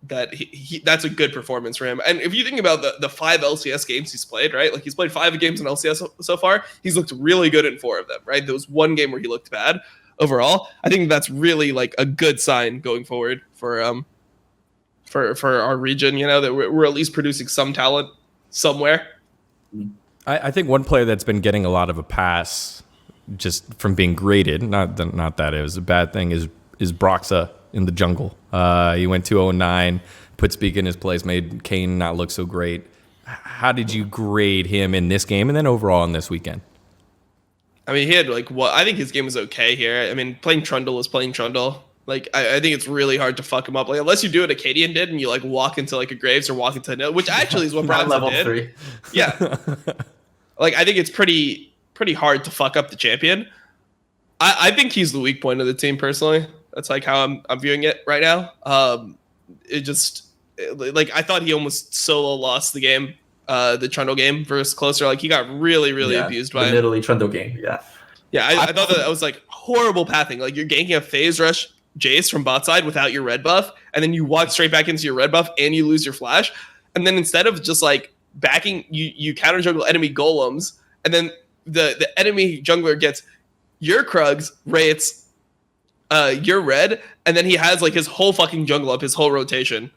that he that's a good performance for him. And if you think about the 5 LCS games he's played, right? Like he's played 5 games in LCS so far. He's looked really good in 4 of them, right? There was one game where he looked bad. Overall, I think that's really like a good sign going forward for our region. You know, that we're at least producing some talent somewhere. I think one player that's been getting a lot of a pass just from being graded, not that it was a bad thing, is Broxa in the jungle. He went 209, put Speak in his place, made Kane not look so great. How did you grade him in this game and then overall in this weekend? I mean, he had like I think his game was okay here. I mean, playing Trundle was playing Trundle. Like, I think it's really hard to fuck him up. Like, unless you do what Acadian did and you like walk into like a Graves or walk into a which actually is what Bronson level did. 3. Yeah. Like, I think it's pretty hard to fuck up the champion. I think he's the weak point of the team personally. That's like how I'm viewing it right now. Like I thought he almost solo lost the game. The Trundle game versus Closer, like he got really abused by the him. Italy Trundle game. Yeah, I thought that was like horrible pathing. Like you're ganking a phase rush Jace from bot side without your red buff, and then you walk straight back into your red buff and you lose your flash. And then instead of just like backing, you counter jungle enemy golems, and then the enemy jungler gets your Krugs, Wraiths, your red, and then he has like his whole fucking jungle up, his whole rotation.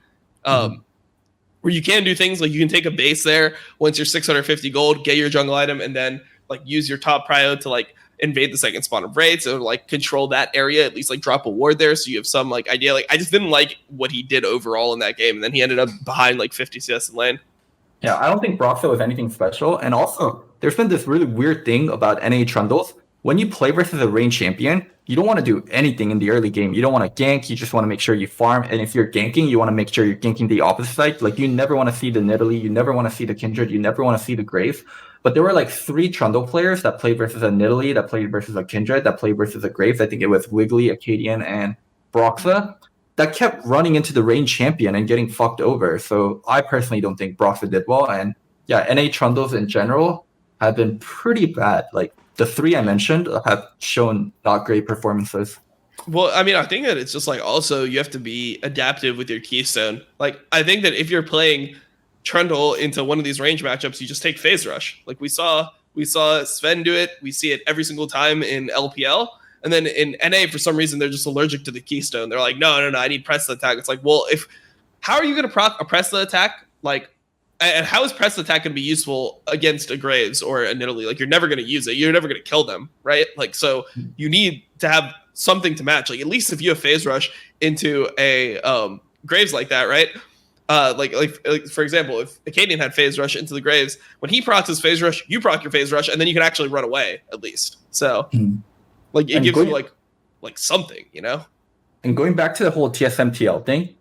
Where you can do things like you can take a base there once you're 650 gold, get your jungle item, and then like use your top prio to like invade the second spawn of Wraiths or like control that area, at least like drop a ward there so you have some like idea. Like I just didn't like what he did overall in that game, and then he ended up behind like 50 CS in lane. Yeah, I don't think Broxa was anything special. And also, there's been this really weird thing about NA Trundles. When you play versus a range champion, you don't want to do anything in the early game. You don't want to gank. You just want to make sure you farm. And if you're ganking, you want to make sure you're ganking the opposite side. Like, you never want to see the Nidalee. You never want to see the Kindred. You never want to see the Graves. But there were like 3 Trundle players that played versus a Nidalee, that played versus a Kindred, that played versus a Graves. I think it was Wiggly, Acadian, and Broxa that kept running into the range champion and getting fucked over. So I personally don't think Broxa did well. And yeah, NA Trundles in general have been pretty bad. Like, the 3 I mentioned have shown not great performances. Well, I mean, I think that it's just like also you have to be adaptive with your keystone. Like, I think that if you're playing Trundle into one of these range matchups, you just take phase rush. Like we saw Sven do it. We see it every single time in LPL. And then in NA, for some reason, they're just allergic to the keystone. They're like, no, I need press the attack. It's like, well, how are you going to proc a press the attack? Like, and how is press attack going to be useful against a Graves or a Nidalee? Like, you're never going to use it. You're never going to kill them, right? Like, so you need to have something to match. Like, at least if you have phase rush into a Graves like that, right? Like for example, if Acadian had phase rush into the Graves, when he procs his phase rush, you proc your phase rush, and then you can actually run away at least. So, like, it gives you like something, you know. And going back to the whole TSMTL thing,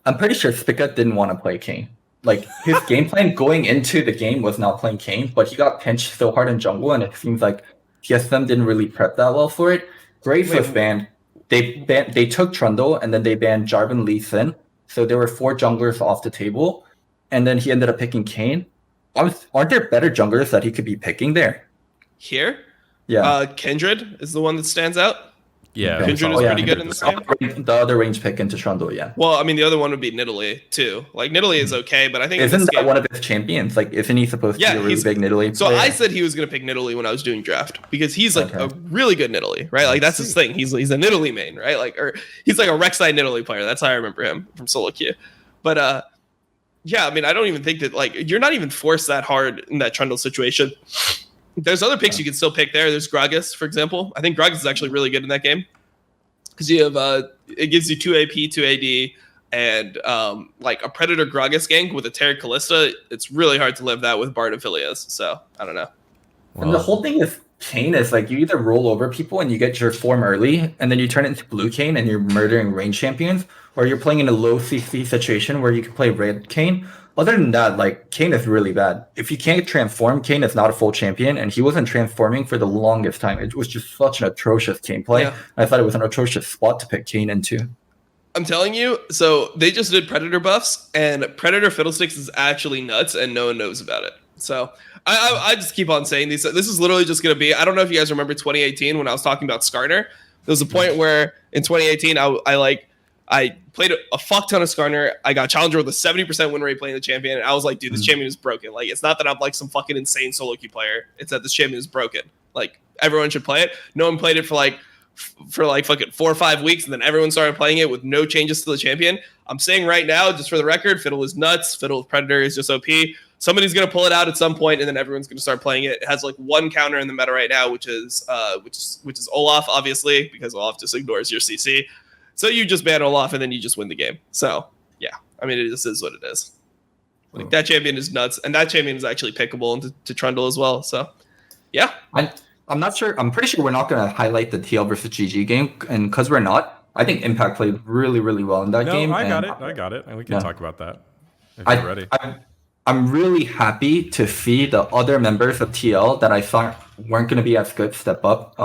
I'm pretty sure Spica didn't want to play Kane. Like, his game plan going into the game was not playing Kane, but he got pinched so hard in jungle, and it seems like TSM didn't really prep that well for it. Graves was banned. They took Trundle, and then they banned Jarvan, Lee Sin. So there were 4 junglers off the table, and then he ended up picking Kane. Aren't there better junglers that he could be picking there? Here? Yeah. Kindred is the one that stands out. Yeah. Kindred is pretty good in this game. The other range pick into Trundle, yeah. Well, I mean, the other one would be Nidalee, too. Like, Nidalee is okay, but I think isn't that one of his champions? Like, isn't he supposed to be a really big Nidalee So player? I said he was going to pick Nidalee when I was doing draft, because he's like a really good Nidalee, right? Like, that's his thing. He's a Nidalee main, right? Like, or he's like a Rek'Sai Nidalee player. That's how I remember him from solo queue. But Yeah, I mean, I don't even think that like you're not even forced that hard in that Trundle situation. There's other picks you can still pick there. There's Gragas, for example. I think Gragas is actually really good in that game because you have it gives you 2 AP, 2 AD, and like a Predator Gragas gank with a Terran Callista. It's really hard to live that with Bard and Philios. So I don't know. And the whole thing is Kane is like you either roll over people and you get your form early, and then you turn it into blue Kane and you're murdering range champions, or you're playing in a low CC situation where you can play red Kane. Other than that, like Kane is really bad. If you can't transform, Kane is not a full champion, and he wasn't transforming for the longest time. It was just such an atrocious Kane play. Yeah. I thought it was an atrocious spot to pick Kane into. I'm telling you, so they just did Predator buffs, and Predator Fiddlesticks is actually nuts, and no one knows about it. So I just keep on saying these. This is literally just going to be, I don't know if you guys remember 2018 when I was talking about Skarner. There was a point where in 2018, I played a fuck ton of Skarner. I got Challenger with a 70% win rate playing the champion, and I was like, dude, this champion is broken. Like, it's not that I'm like some fucking insane solo queue player. It's that this champion is broken. Like, everyone should play it. No one played it for like fucking 4 or 5 weeks, and then everyone started playing it with no changes to the champion. I'm saying right now, just for the record, Fiddle is nuts. Fiddle with Predator is just OP. Somebody's gonna pull it out at some point, and then everyone's gonna start playing it. It has like one counter in the meta right now, which is Olaf, obviously, because Olaf just ignores your CC. So you just ban Olaf, and then you just win the game. So yeah, I mean, it just is what it is. Like that champion is nuts, and that champion is actually pickable into Trundle as well. So yeah. I'm not sure. I'm pretty sure we're not going to highlight the TL versus GG game, and because we're not, I think Impact played really, really well in that game. I got it, and we can talk about that if you're ready. I'm really happy to see the other members of TL that I thought weren't going to be as good step up.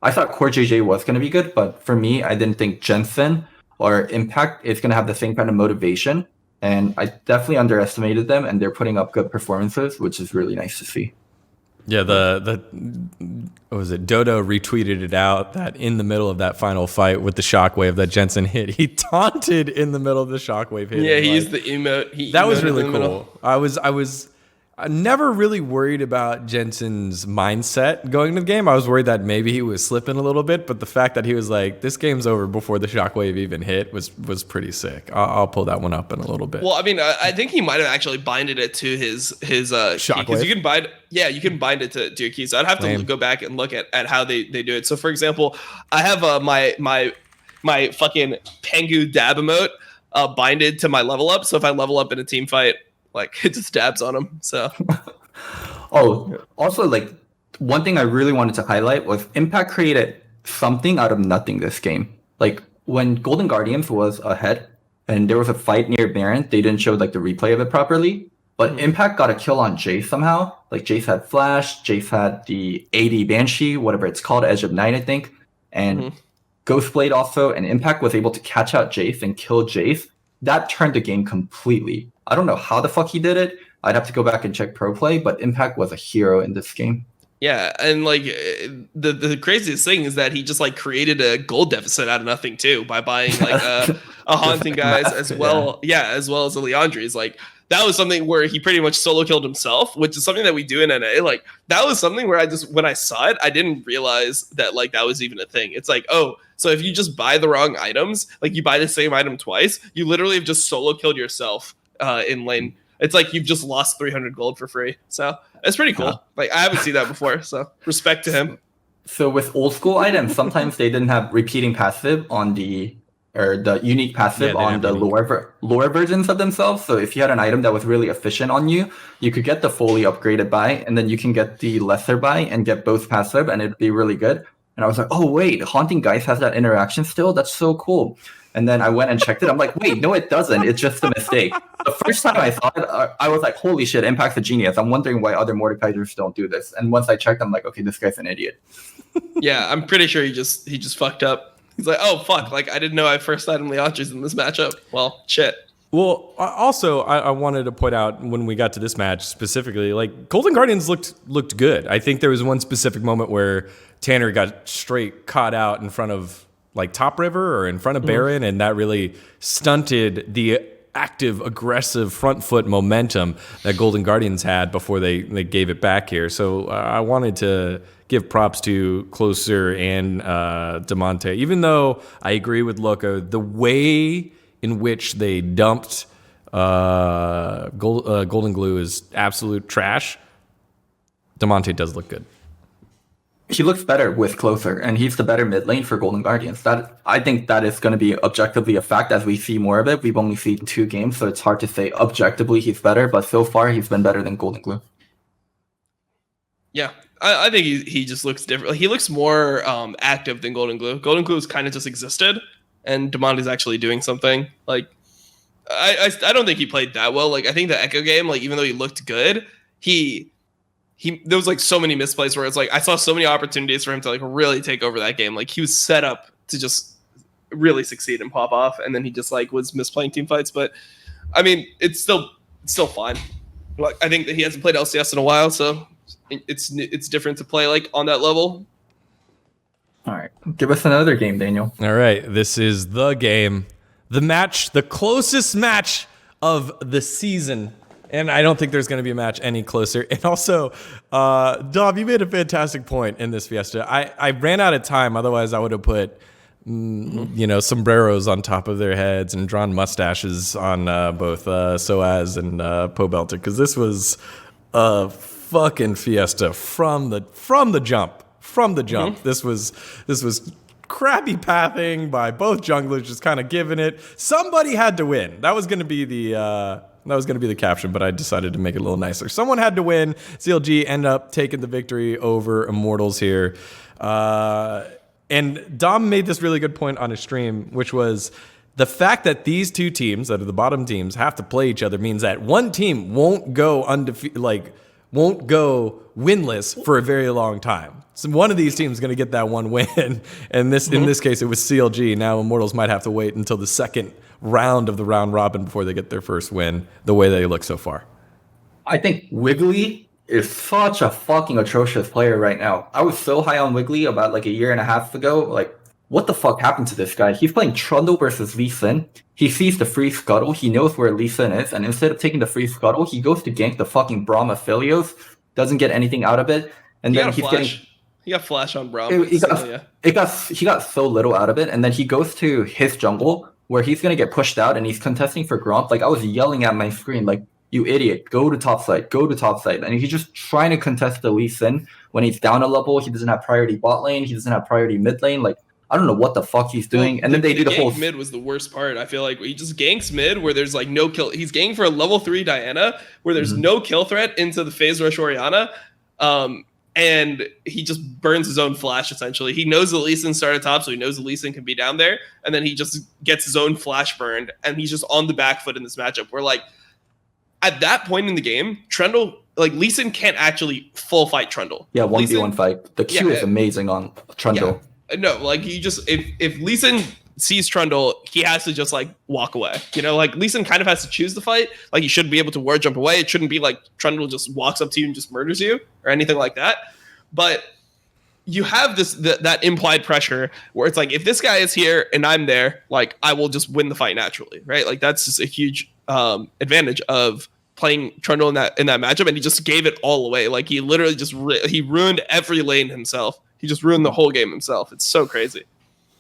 I thought Core JJ was going to be good, but for me, I didn't think Jensen or Impact is going to have the same kind of motivation, and I definitely underestimated them, and they're putting up good performances, which is really nice to see. Yeah, what was it? Dodo retweeted it out that in the middle of that final fight with the shockwave that Jensen hit, he taunted in the middle of the shockwave hit. Yeah, he used the emote. That was really cool. I never really worried about Jensen's mindset going into the game. I was worried that maybe he was slipping a little bit, but the fact that he was like, "This game's over" before the shockwave even hit was pretty sick. I'll pull that one up in a little bit. Well, I mean, I think he might have actually binded it to his shockwave. Because you can bind it to your keys. So I'd have to go back and look at how they do it. So for example, I have my fucking Pengu dab emote binded to my level up. So if I level up in a team fight, like it just dabs on him. So also like one thing I really wanted to highlight was Impact created something out of nothing this game. Like when Golden Guardians was ahead and there was a fight near Baron, they didn't show like the replay of it properly. But Impact got a kill on Jace somehow. Like Jace had Flash, Jace had the AD Banshee, whatever it's called, Edge of Night, I think. And Ghostblade also, and Impact was able to catch out Jace and kill Jace. That turned the game completely. I don't know how the fuck he did it. I'd have to go back and check pro play, but Impact was a hero in this game. Yeah, and like the craziest thing is that he just like created a gold deficit out of nothing too by buying like a Haunting Guys as well. Yeah, as well as a Leandri's. Like that was something where he pretty much solo killed himself, which is something that we do in NA. Like that was something where when I saw it, I didn't realize that like that was even a thing. It's like, oh, so if you just buy the wrong items, like you buy the same item twice, you literally have just solo killed yourself in lane. It's like you've just lost 300 gold for free. So it's pretty cool. Like I haven't seen that before. So respect to him. So with old school items, sometimes they didn't have repeating passive on the unique passive on the lower versions of themselves. So if you had an item that was really efficient on you, you could get the fully upgraded buy, and then you can get the lesser buy and get both passive, and it'd be really good. And I was like, oh wait, Haunting Guys has that interaction still? That's so cool. And then I went and checked it. I'm like, wait, no, it doesn't. It's just a mistake. The first time I saw it, I was like, holy shit, Impact's a genius. I'm wondering why other Mordekaisers don't do this. And once I checked, I'm like, okay, this guy's an idiot. Yeah, I'm pretty sure he just fucked up. He's like, oh, fuck. Like, I didn't know I first item Leandri's in this matchup. Well, shit. Well, also, I wanted to point out when we got to this match specifically, like, Golden Guardians looked good. I think there was one specific moment where Tanner got straight caught out in front of, like, Top River or in front of Baron, and that really stunted the active, aggressive front foot momentum that Golden Guardians had before they gave it back here. So I wanted to give props to Closer and Demonte. Even though I agree with Loco, the way in which they dumped Golden Glue is absolute trash. Damonte does look good. He looks better with closer, and he's the better mid lane for Golden Guardians. That I think that is going to be objectively a fact as we see more of it. We've only seen 2 games, so it's hard to say objectively he's better, but so far he's been better than Golden Glue. Yeah, I think he just looks different. He looks more active than Golden Glue. Golden Glue's kind of just existed, and Damonte's actually doing something. Like, I don't think he played that well. Like, I think the Echo game, like, even though he looked good, there was like so many misplays where it's like I saw so many opportunities for him to like really take over that game. Like, he was set up to just really succeed and pop off, and then he just like was misplaying team fights. But I mean, it's still fine. Like, I think that he hasn't played LCS in a while, so it's different to play like on that level. All right, give us another game, Daniel. All right, this is the game, the match, the closest match of the season. And I don't think there's going to be a match any closer. And also, Dom, you made a fantastic point in this Fiesta. I ran out of time. Otherwise, I would have put, sombreros on top of their heads and drawn mustaches on both Soaz and Pobelter, because this was a fucking Fiesta from the jump. Mm-hmm. This was crappy pathing by both junglers, just kind of giving it. Somebody had to win. That was going to be the caption, but I decided to make it a little nicer. Someone had to win. CLG end up taking the victory over Immortals here. And Dom made this really good point on his stream, which was the fact that these two teams, that are the bottom teams, have to play each other means that one team won't go won't go winless for a very long time. So one of these teams is going to get that one win. And in this case, it was CLG. Now Immortals might have to wait until the second round of the round robin before they get their first win, the way they look so far. I think Wiggly is such a fucking atrocious player right now. I was so high on Wiggly about like a year and a half ago. Like, what the fuck happened to this guy? He's playing Trundle versus Lee Sin. He sees the free scuttle. He knows where Lee Sin is. And instead of taking the free scuttle, he goes to gank the fucking Braum Aphelios. Doesn't get anything out of it. And then he's getting... He got flash on Braum. He got so little out of it. And then he goes to his jungle, where he's going to get pushed out, and he's contesting for Gromp. Like, I was yelling at my screen, like, you idiot, go to top side. And he's just trying to contest the Lee Sin when he's down a level. He doesn't have priority bot lane. He doesn't have priority mid lane. Like, I don't know what the fuck he's doing. And then they do the whole... mid was the worst part. I feel like he just ganks mid where there's like no kill. He's ganking for a level 3 Diana where there's no kill threat into the phase rush Orianna. And he just burns his own flash, essentially. He knows the Lee Sin started top, so he knows the Lee Sin can be down there. And then he just gets his own flash burned, and he's just on the back foot in this matchup. Where, like, at that point in the game, Trundle, like, Lee Sin can't actually full fight Trundle. Yeah, 1v1 fight. The Q is amazing on Trundle. Yeah. No, like, you just, if Lee Sin sees Trundle, he has to just like walk away. You know, like Lee Sin kind of has to choose the fight. Like, he should be able to ward jump away. It shouldn't be like Trundle just walks up to you and just murders you or anything like that. But you have that implied pressure where it's like, if this guy is here and I'm there, like, I will just win the fight naturally, right? Like, that's just a huge advantage of playing Trundle in that matchup. And he just gave it all away. Like, he literally just he ruined every lane himself. He just ruined the whole game himself. It's so crazy.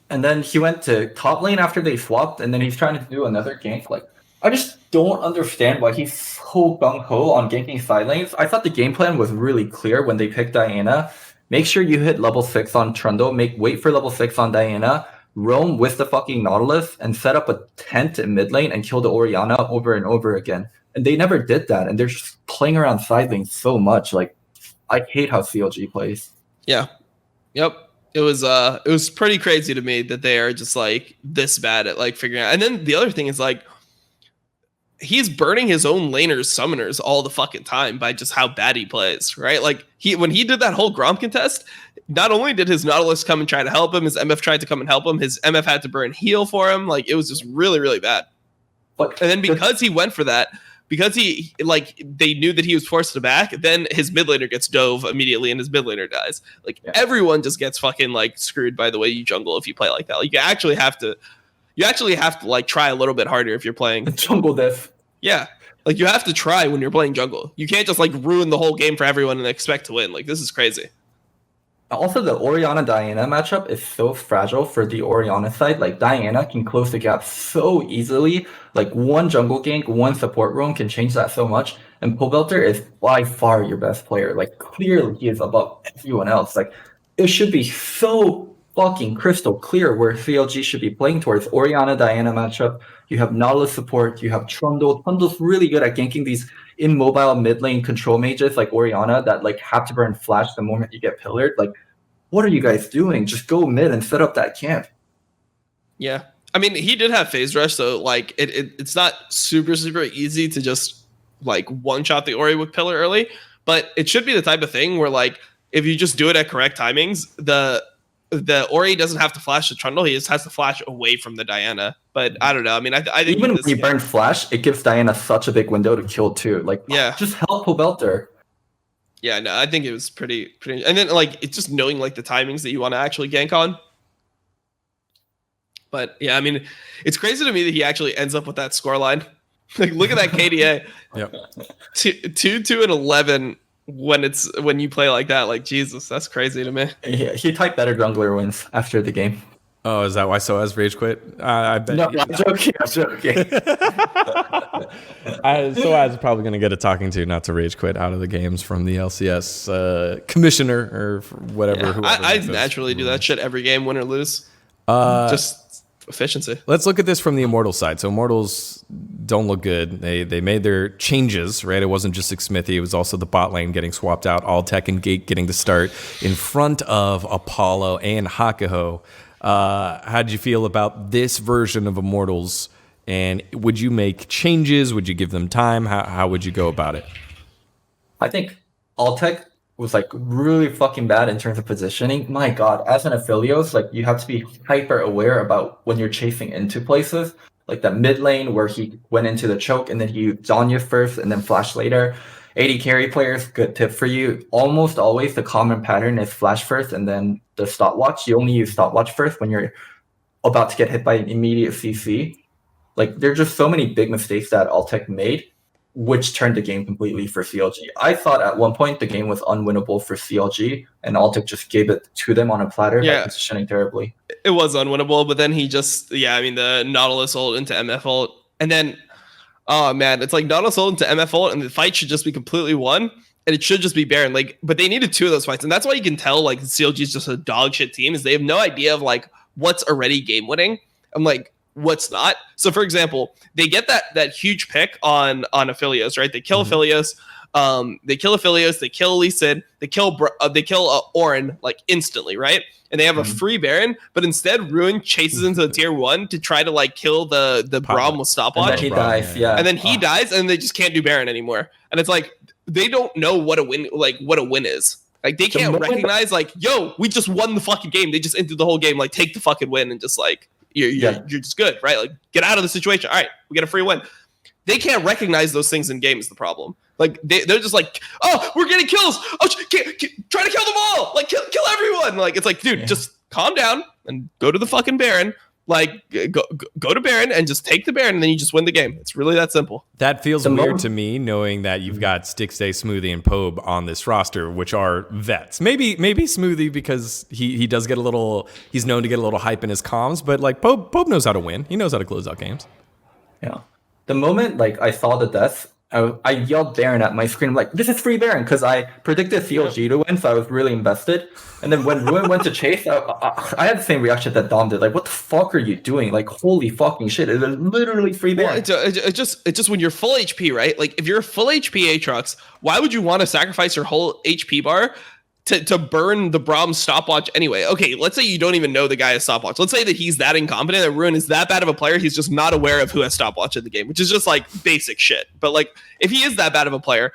And then he went to top lane after they swapped, and then he's trying to do another gank. Like, I just don't understand why he's so gung-ho on ganking side lanes. I thought the game plan was really clear when they picked Diana. Make sure you hit level 6 on Trundle, wait for level 6 on Diana, roam with the fucking Nautilus, and set up a tent in mid lane and kill the Orianna over and over again. And they never did that, and they're just playing around side lanes so much. Like, I hate how CLG plays. Yeah. Yep. It was pretty crazy to me that they are just like this bad at like figuring out. And then the other thing is like he's burning his own laners, summoners all the fucking time by just how bad he plays, right? Like when he did that whole Gromp contest, not only did his Nautilus come and try to help him, his MF tried to come and help him, his MF had to burn heal for him. Like, it was just really, really bad. And then because he went for that, because he, like, they knew that he was forced to back, then his mid laner gets dove immediately and his mid laner dies. Like, everyone just gets fucking, like, screwed by the way you jungle if you play like that. Like, you actually have to, like, try a little bit harder if you're playing. Jungle death. Yeah. Like, you have to try when you're playing jungle. You can't just, like, ruin the whole game for everyone and expect to win. Like, this is crazy. Also, the Orianna-Diana matchup is so fragile for the Orianna side. Like, Diana can close the gap so easily. Like, one jungle gank, one support roam can change that so much. And Pobelter is by far your best player. Like, clearly he is above everyone else. Like, it should be so fucking crystal clear where CLG should be playing towards. Orianna-Diana matchup. You have Nautilus support. You have Trundle. Trundle's really good at ganking these immobile mid lane control mages like Orianna that like have to burn flash the moment you get pillared. Like, what are you guys doing? Just go mid and set up that camp. Yeah. I mean, he did have phase rush, so like it's not super easy to just like one shot the Ori with pillar early, but it should be the type of thing where like if you just do it at correct timings, the Ori doesn't have to flash the Trundle, he just has to flash away from the Diana. But I don't know. I mean, I think even when you burn flash, it gives Diana such a big window to kill too. Like, yeah, just help Pobelter. Yeah, no, I think it was pretty, and then like it's just knowing like the timings that you want to actually gank on. But yeah, I mean, it's crazy to me that he actually ends up with that scoreline. Like, look at that KDA. Yep. 2 and 11 when you play like that. Like, Jesus, that's crazy to me. Yeah, he typed better jungler wins after the game. Oh, is that why Soaz rage quit? I bet. No, I'm joking. Soaz is probably going to get a talking to not to rage quit out of the games from the LCS commissioner or whatever. Yeah, I naturally do that shit every game, win or lose. Just efficiency. Let's look at this from the Immortals side. So Immortals don't look good. They made their changes, right? It wasn't just Smithy. It was also the bot lane getting swapped out. All Tech and Gate getting to start in front of Apollo and Hakuho. How did you feel about this version of Immortals? And would you make changes? Would you give them time? How would you go about it? I think Altec was like really fucking bad in terms of positioning. My God, as an Aphelios, like you have to be hyper aware about when you're chasing into places. Like that mid lane where he went into the choke and then he used Zanya first and then flash later. AD carry players, good tip for you. Almost always the common pattern is flash first and then the stopwatch. You only use stopwatch first when you're about to get hit by an immediate CC. Like there's just so many big mistakes that Altec made, which turned the game completely for CLG. I thought at one point the game was unwinnable for CLG, and Altec just gave it to them on a platter by positioning terribly. It was unwinnable, but then he just, the Nautilus ult into MF ult, and then, oh man, it's like Nautilus ult into MF ult, and the fight should just be completely won, and it should just be Baron. Like, but they needed two of those fights, and that's why you can tell like CLG is just a dog shit team, is they have no idea of like what's already game winning. I'm like, what's not. So for example, they get that huge pick on Aphelios, right? They kill Aphelios, they kill Lee Sin, they kill Orin like instantly, right? And they have a free Baron, but instead Ruin chases into the tier 1 to try to like kill the Braum with stopwatch. And then he dies, yeah. And then he dies, and they just can't do Baron anymore. And it's like they don't know what a win is. Like they can't recognize like, yo, we just won the fucking game. They just entered the whole game, like take the fucking win and just like you're just good, right? Like get out of the situation. All right, we get a free win. They can't recognize those things in games. The problem, like they're just like, oh, we're getting kills. Oh, try to kill them all. Like kill everyone. Like it's like, dude, just calm down and go to the fucking Baron. Like go to Baron and just take the Baron, and then you just win the game. It's really that simple. That feels weird to me, knowing that you've got Stickstay, Smoothie, and Pobe on this roster, which are vets. Maybe Smoothie because he does get a little. He's known to get a little hype in his comms, but like Pobe knows how to win. He knows how to close out games. Yeah. The moment like I saw the death, I yelled Baron at my screen. I'm like, this is free Baron, because I predicted CLG to win, so I was really invested. And then when Ruin went to chase, I had the same reaction that Dom did. Like, what the fuck are you doing? Like, holy fucking shit! It was literally free Baron. Well, it's just when you're full HP, right? Like, if you're full HP Aatrox, why would you want to sacrifice your whole HP bar to burn the Braum stopwatch anyway? Okay, let's say you don't even know the guy has stopwatch. Let's say that he's that incompetent, that Ruin is that bad of a player, he's just not aware of who has stopwatch in the game, which is just like basic shit. But like, if he is that bad of a player,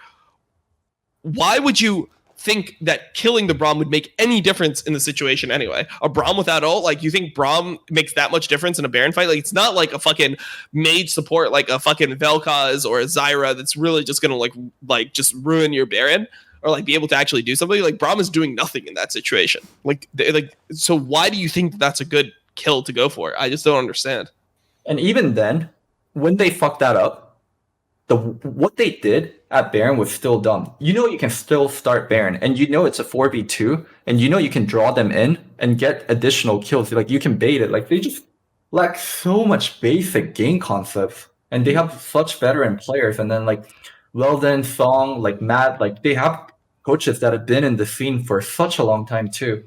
why would you think that killing the Braum would make any difference in the situation anyway? A Braum without ult, like you think Braum makes that much difference in a Baron fight? Like it's not like a fucking mage support like a fucking Vel'Koz or a Zyra that's really just gonna like just ruin your Baron or like be able to actually do something. Like Braum is doing nothing in that situation. Like so why do you think that's a good kill to go for? I just don't understand. And even then, when they fucked that up, what they did at Baron was still dumb. You know you can still start Baron, and you know it's a 4v2, and you know you can draw them in and get additional kills. Like you can bait it. Like they just lack so much basic game concepts, and they have such veteran players. And then like Weldon, Song, like Matt, like they have coaches that have been in the scene for such a long time too.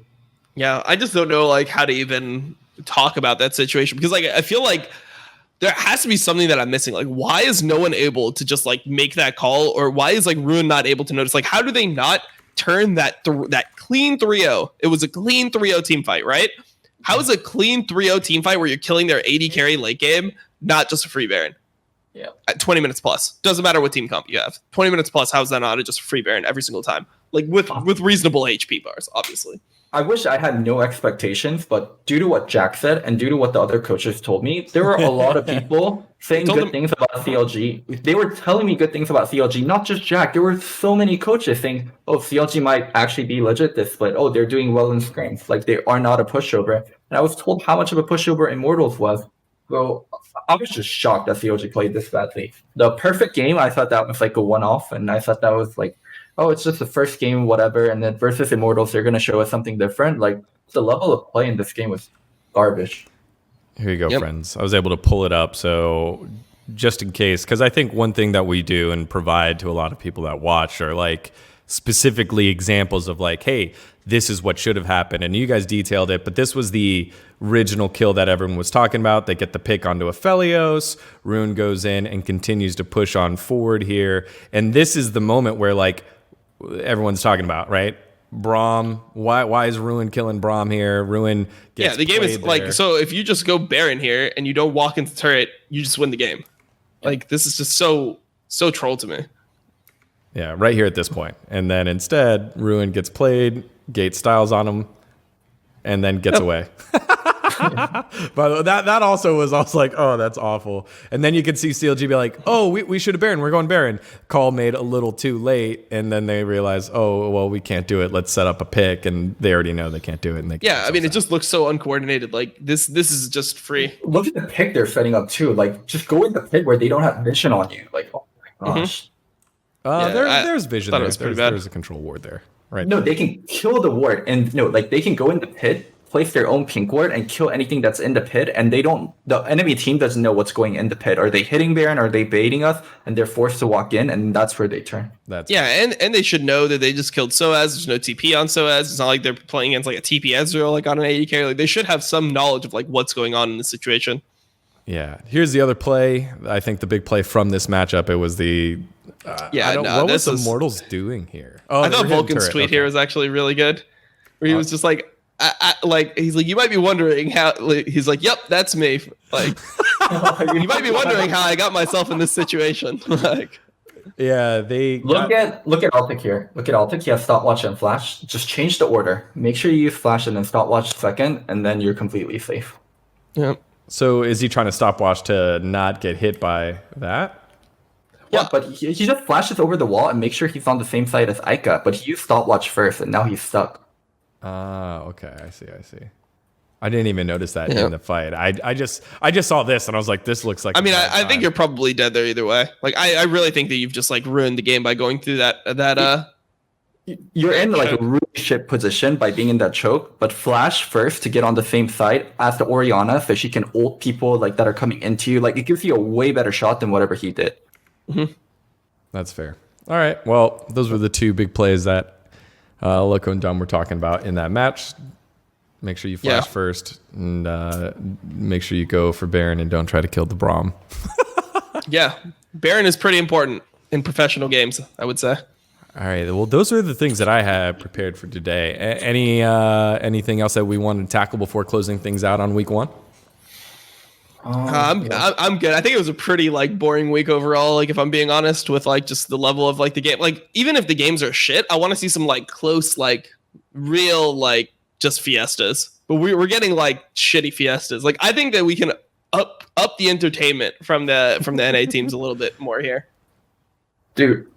Yeah, I just don't know like how to even talk about that situation, because like I feel like there has to be something that I'm missing. Like, why is no one able to just like make that call, or why is like Ruin not able to notice? Like, how do they not turn that clean 3-0? It was a clean 3-0 team fight, right? How is a clean 3-0 team fight where you're killing their AD carry late game not just a free Baron? Yeah, at 20 minutes plus. Doesn't matter what team comp you have. 20 minutes plus, how is that not just a free Baron every single time? Like with reasonable HP bars, obviously. I wish I had no expectations, but due to what Jack said and due to what the other coaches told me, there were a lot of people saying good things about CLG. They were telling me good things about CLG, not just Jack. There were so many coaches saying, oh, CLG might actually be legit this split. Oh, they're doing well in scrims. Like, they are not a pushover. And I was told how much of a pushover Immortals was. So I was just shocked that CLG played this badly. The perfect game, I thought that was like a one-off, and I thought that was like, oh, it's just the first game, whatever, and then versus Immortals, they're going to show us something different. Like, the level of play in this game was garbage. Here you go, friends. I was able to pull it up, so just in case, because I think one thing that we do and provide to a lot of people that watch are, like, specifically examples of, like, hey, this is what should have happened, and you guys detailed it, but this was the original kill that everyone was talking about. They get the pick onto Aphelios, Rune goes in and continues to push on forward here, and this is the moment where, like, everyone's talking about, right? Braum, why is Ruin killing Braum here? Ruin gets the game is there. like, so if you just go Baron here and you don't walk into turret, you just win the game. Like, this is just so troll to me. Yeah, right here at this point. And then instead, Ruin gets played, Gate styles on him, and then gets away. But that also was like, oh, that's awful. And then you could see CLG be like, oh, we should have Baron. We're going Baron. Call made a little too late, and then they realize, oh, well, we can't do it. Let's set up a pick, and they already know they can't do it. And I mean, it just looks so uncoordinated. Like this is just free. Look at the pick they're setting up too. Like, just go in the pick where they don't have vision on you. Like, oh my gosh. There's vision there. There's a control ward there. Right. No, they can kill the ward, and no, like they can go in the pit, place their own pink ward, and kill anything that's in the pit, and the enemy team doesn't know what's going in the pit. Are they hitting Baron? Are they baiting us? And they're forced to walk in, and that's where they turn. And they should know that they just killed Soaz. There's no TP on Soaz. It's not like they're playing against like a TP Ezreal, like on an AD carry. Like, they should have some knowledge of like what's going on in the situation. Yeah. Here's the other play. I think the big play from this matchup, it was the what was Immortals doing here? Oh, I thought Vulcan's tweet here was actually really good, where he was just like, he's like, you might be wondering how. He's like, yep, that's me. Like, you might be wondering how I got myself in this situation. Like, yeah, they look at Altic here. Look at Altic. He has stopwatch and flash. Just change the order. Make sure you use flash and then stopwatch second, and then you're completely safe. Yeah. So is he trying to stopwatch to not get hit by that? Yeah, but he just flashes over the wall and makes sure he's on the same side as Aika, but he used stopwatch first, and now he's stuck. Okay, I see. I didn't even notice that in the fight. I just saw this and I was like, this looks like. I mean, I think you're probably dead there either way. Like, I really think that you've just like ruined the game by going through that. You're in like a really shit position by being in that choke, but flash first to get on the same side as the Orianna, so she can ult people like that are coming into you. Like, it gives you a way better shot than whatever he did. Mm-hmm. That's fair. All right. Well, those were the two big plays that Loco and Dumb were talking about in that match. Make sure you flash first, and make sure you go for Baron and don't try to kill the Braum. Yeah, Baron is pretty important in professional games, I would say. All right. Well, those are the things that I had prepared for today. Anything else that we wanted to tackle before closing things out on week one? I'm good. I think it was a pretty like boring week overall. Like, if I'm being honest, with like just the level of like the game. Like, even if the games are shit, I want to see some like close, like real, like just fiestas. But we're getting like shitty fiestas. Like, I think that we can up the entertainment from the NA teams a little bit more here. Dude,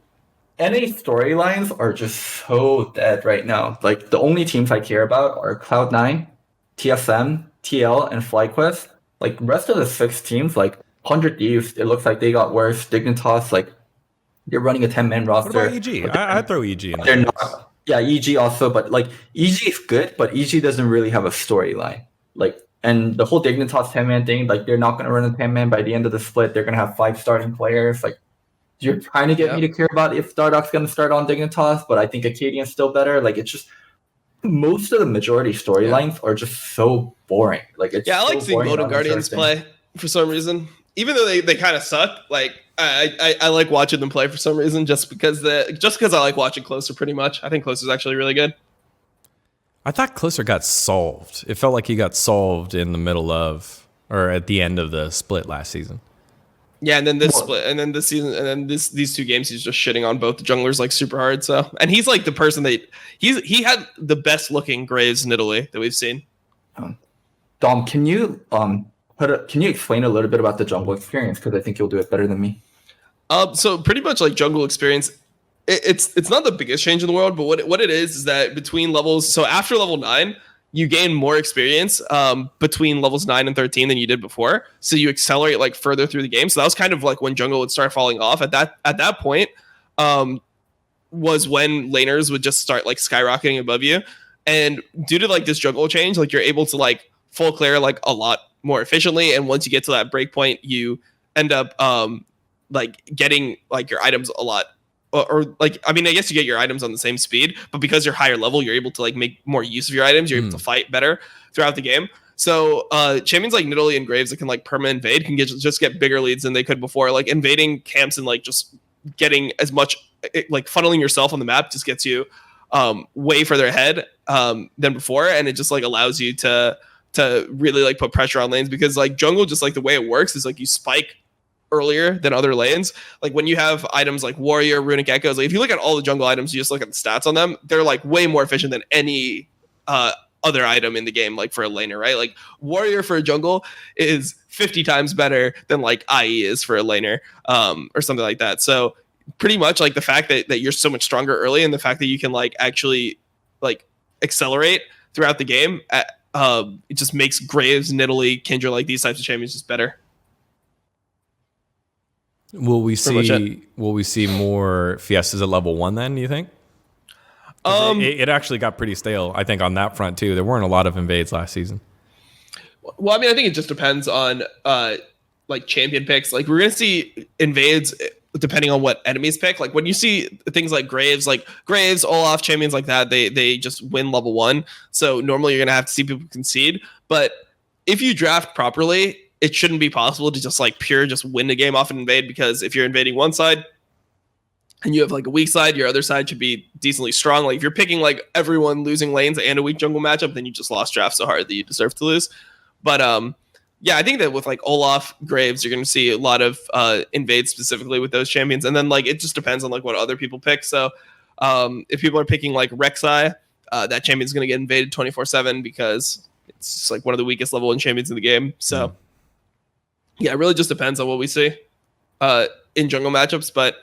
NA storylines are just so dead right now. Like, the only teams I care about are Cloud9, TSM, TL, and FlyQuest. Like, rest of the 6 teams, like 100 Thieves, it looks like they got worse. Dignitas, like they're running a 10-man roster. What about EG? I'd throw EG in They're there. not. Yeah, EG also, but like EG is good, but EG doesn't really have a storyline. Like, and the whole Dignitas 10-man thing, like they're not gonna run a 10-man by the end of the split. They're gonna have 5 starting players. Like, you're trying to get me to care about if Dardoch's gonna start on Dignitas, but I think Acadian's still better. Like, it's just most of the majority storylines are just so boring. Like, it's I like so seeing boring Golden and Guardians uninteresting. play for some reason. Even though they kind of suck, like I like watching them play for some reason, just because I like watching Closer pretty much. I think Closer's actually really good. I thought Closer got solved. It felt like he got solved in the middle of or at the end of the split last season. Yeah, and then this split, and then this season, and then these 2 games, he's just shitting on both the junglers like super hard. So, and he's like the person that he had the best looking Graves in Italy that we've seen. Dom, can you explain a little bit about the jungle experience? Because I think you'll do it better than me. So pretty much like jungle experience, it's not the biggest change in the world, but what it is that between levels, so after level 9, you gain more experience between levels 9 and 13 than you did before. So you accelerate like further through the game. So that was kind of like when jungle would start falling off. At that point, was when laners would just start like skyrocketing above you. And due to like this jungle change, like you're able to like full clear like a lot more efficiently. And once you get to that break point, you end up like getting like your items a lot. Or like, I mean, I guess you get your items on the same speed, but because you're higher level, you're able to like make more use of your items. You're able to fight better throughout the game. So champions like Nidalee and Graves that can like perma invade can just get bigger leads than they could before. Like invading camps and like just getting as much like funneling yourself on the map just gets you way further ahead than before, and it just like allows you to really like put pressure on lanes, because like jungle, just like the way it works is like you spike earlier than other lanes. Like when you have items like Warrior, Runic Echoes, like if you look at all the jungle items, you just look at the stats on them, they're like way more efficient than any other item in the game, like for a laner, right? Like Warrior for a jungle is 50 times better than like IE is for a laner, or something like that. So pretty much like the fact that you're so much stronger early, and the fact that you can like actually like accelerate throughout the game, it just makes Graves, Nidalee, Kindred, like these types of champions just better. Will we see more Fiestas at level 1 then, do you think? It actually got pretty stale, I think, on that front too. There weren't a lot of invades last season. Well, I mean, I think it just depends on like champion picks. Like we're gonna see invades depending on what enemies pick. Like when you see things like Graves, Olaf, champions like that, they just win level 1. So normally you're gonna have to see people concede. But if you draft properly, it shouldn't be possible to just like just win the game off an invade, because if you're invading one side and you have like a weak side, your other side should be decently strong. Like if you're picking like everyone losing lanes and a weak jungle matchup, then you just lost draft so hard that you deserve to lose. But yeah, I think that with like Olaf, Graves, you're going to see a lot of invades specifically with those champions. And then like it just depends on like what other people pick. So if people are picking like Rek'Sai, that champion's going to get invaded 24/7 because it's just like one of the weakest level 1 champions in the game. So yeah, it really just depends on what we see in jungle matchups. But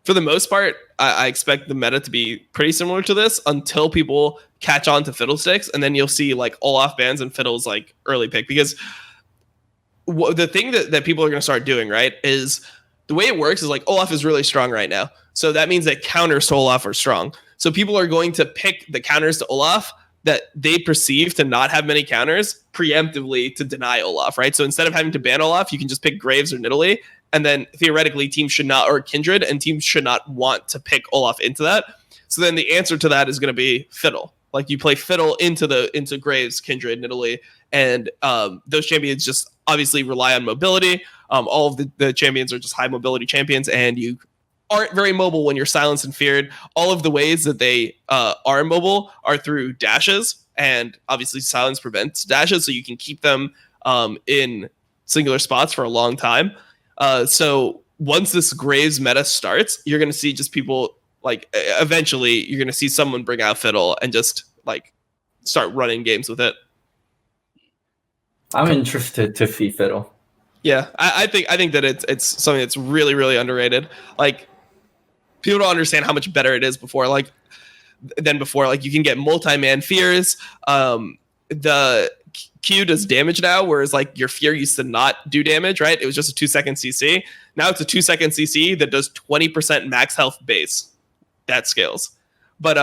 for the most part, I expect the meta to be pretty similar to this until people catch on to Fiddlesticks, and then you'll see like Olaf bans and Fiddles like early pick. Because the thing that people are going to start doing, right, is the way it works is like Olaf is really strong right now. So that means that counters to Olaf are strong. So people are going to pick the counters to Olaf that they perceive to not have many counters preemptively to deny Olaf, right? So instead of having to ban Olaf, you can just pick Graves or Nidalee, and then theoretically teams should not, or Kindred, and teams should not want to pick Olaf into that. So then the answer to that is going to be Fiddle. Like you play Fiddle into Graves, Kindred, Nidalee, and those champions just obviously rely on mobility. All of the champions are just high mobility champions, and you aren't very mobile when you're silenced and feared. All of the ways that they are mobile are through dashes, and obviously silence prevents dashes, so you can keep them in singular spots for a long time. So once this Graves meta starts, you're going to see just people like eventually you're going to see someone bring out Fiddle and just like start running games with it. I'm interested to see Fiddle. Yeah, I think that it's something that's really, really underrated. Like people don't understand how much better it is before. Like you can get multi-man fears. The Q does damage now, whereas like your fear used to not do damage, right? It was just a 2-second CC. Now it's a 2-second CC that does 20% max health base. That scales. But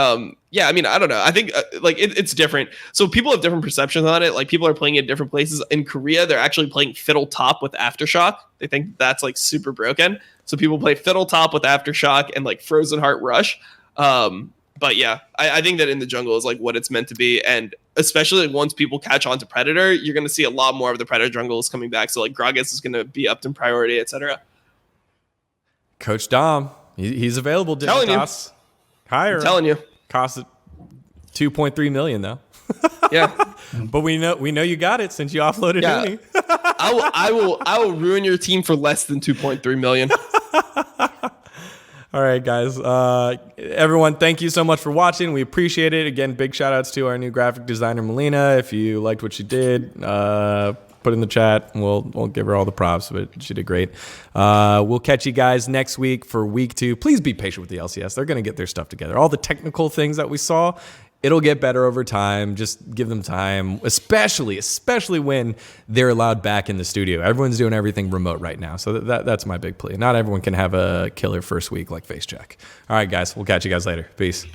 yeah, I mean, I don't know. I think like it's different. So people have different perceptions on it. Like people are playing it different places. In Korea, they're actually playing Fiddle Top with Aftershock. They think that's like super broken. So people play Fiddle Top with Aftershock and like Frozen Heart Rush. But yeah, I think that in the jungle is like what it's meant to be. And especially like, once people catch on to Predator, you're going to see a lot more of the Predator jungles coming back. So like Gragas is going to be upped in priority, etc. Coach Dom, he's available. Telling you. Higher. I'm telling you. Cost $2.3 million though. Yeah. But we know you got it since you offloaded Uni. I will ruin your team for less than 2.3 million. All right, guys. Everyone, thank you so much for watching. We appreciate it. Again, big shout outs to our new graphic designer, Melina. If you liked what she did, put in the chat. We'll give her all the props, but she did great. We'll catch you guys next week for week 2. Please be patient with the LCS. They're going to get their stuff together. All the technical things that we saw, it'll get better over time. Just give them time, especially when they're allowed back in the studio. Everyone's doing everything remote right now. So that's my big plea. Not everyone can have a killer first week like Facecheck. All right, guys. We'll catch you guys later. Peace.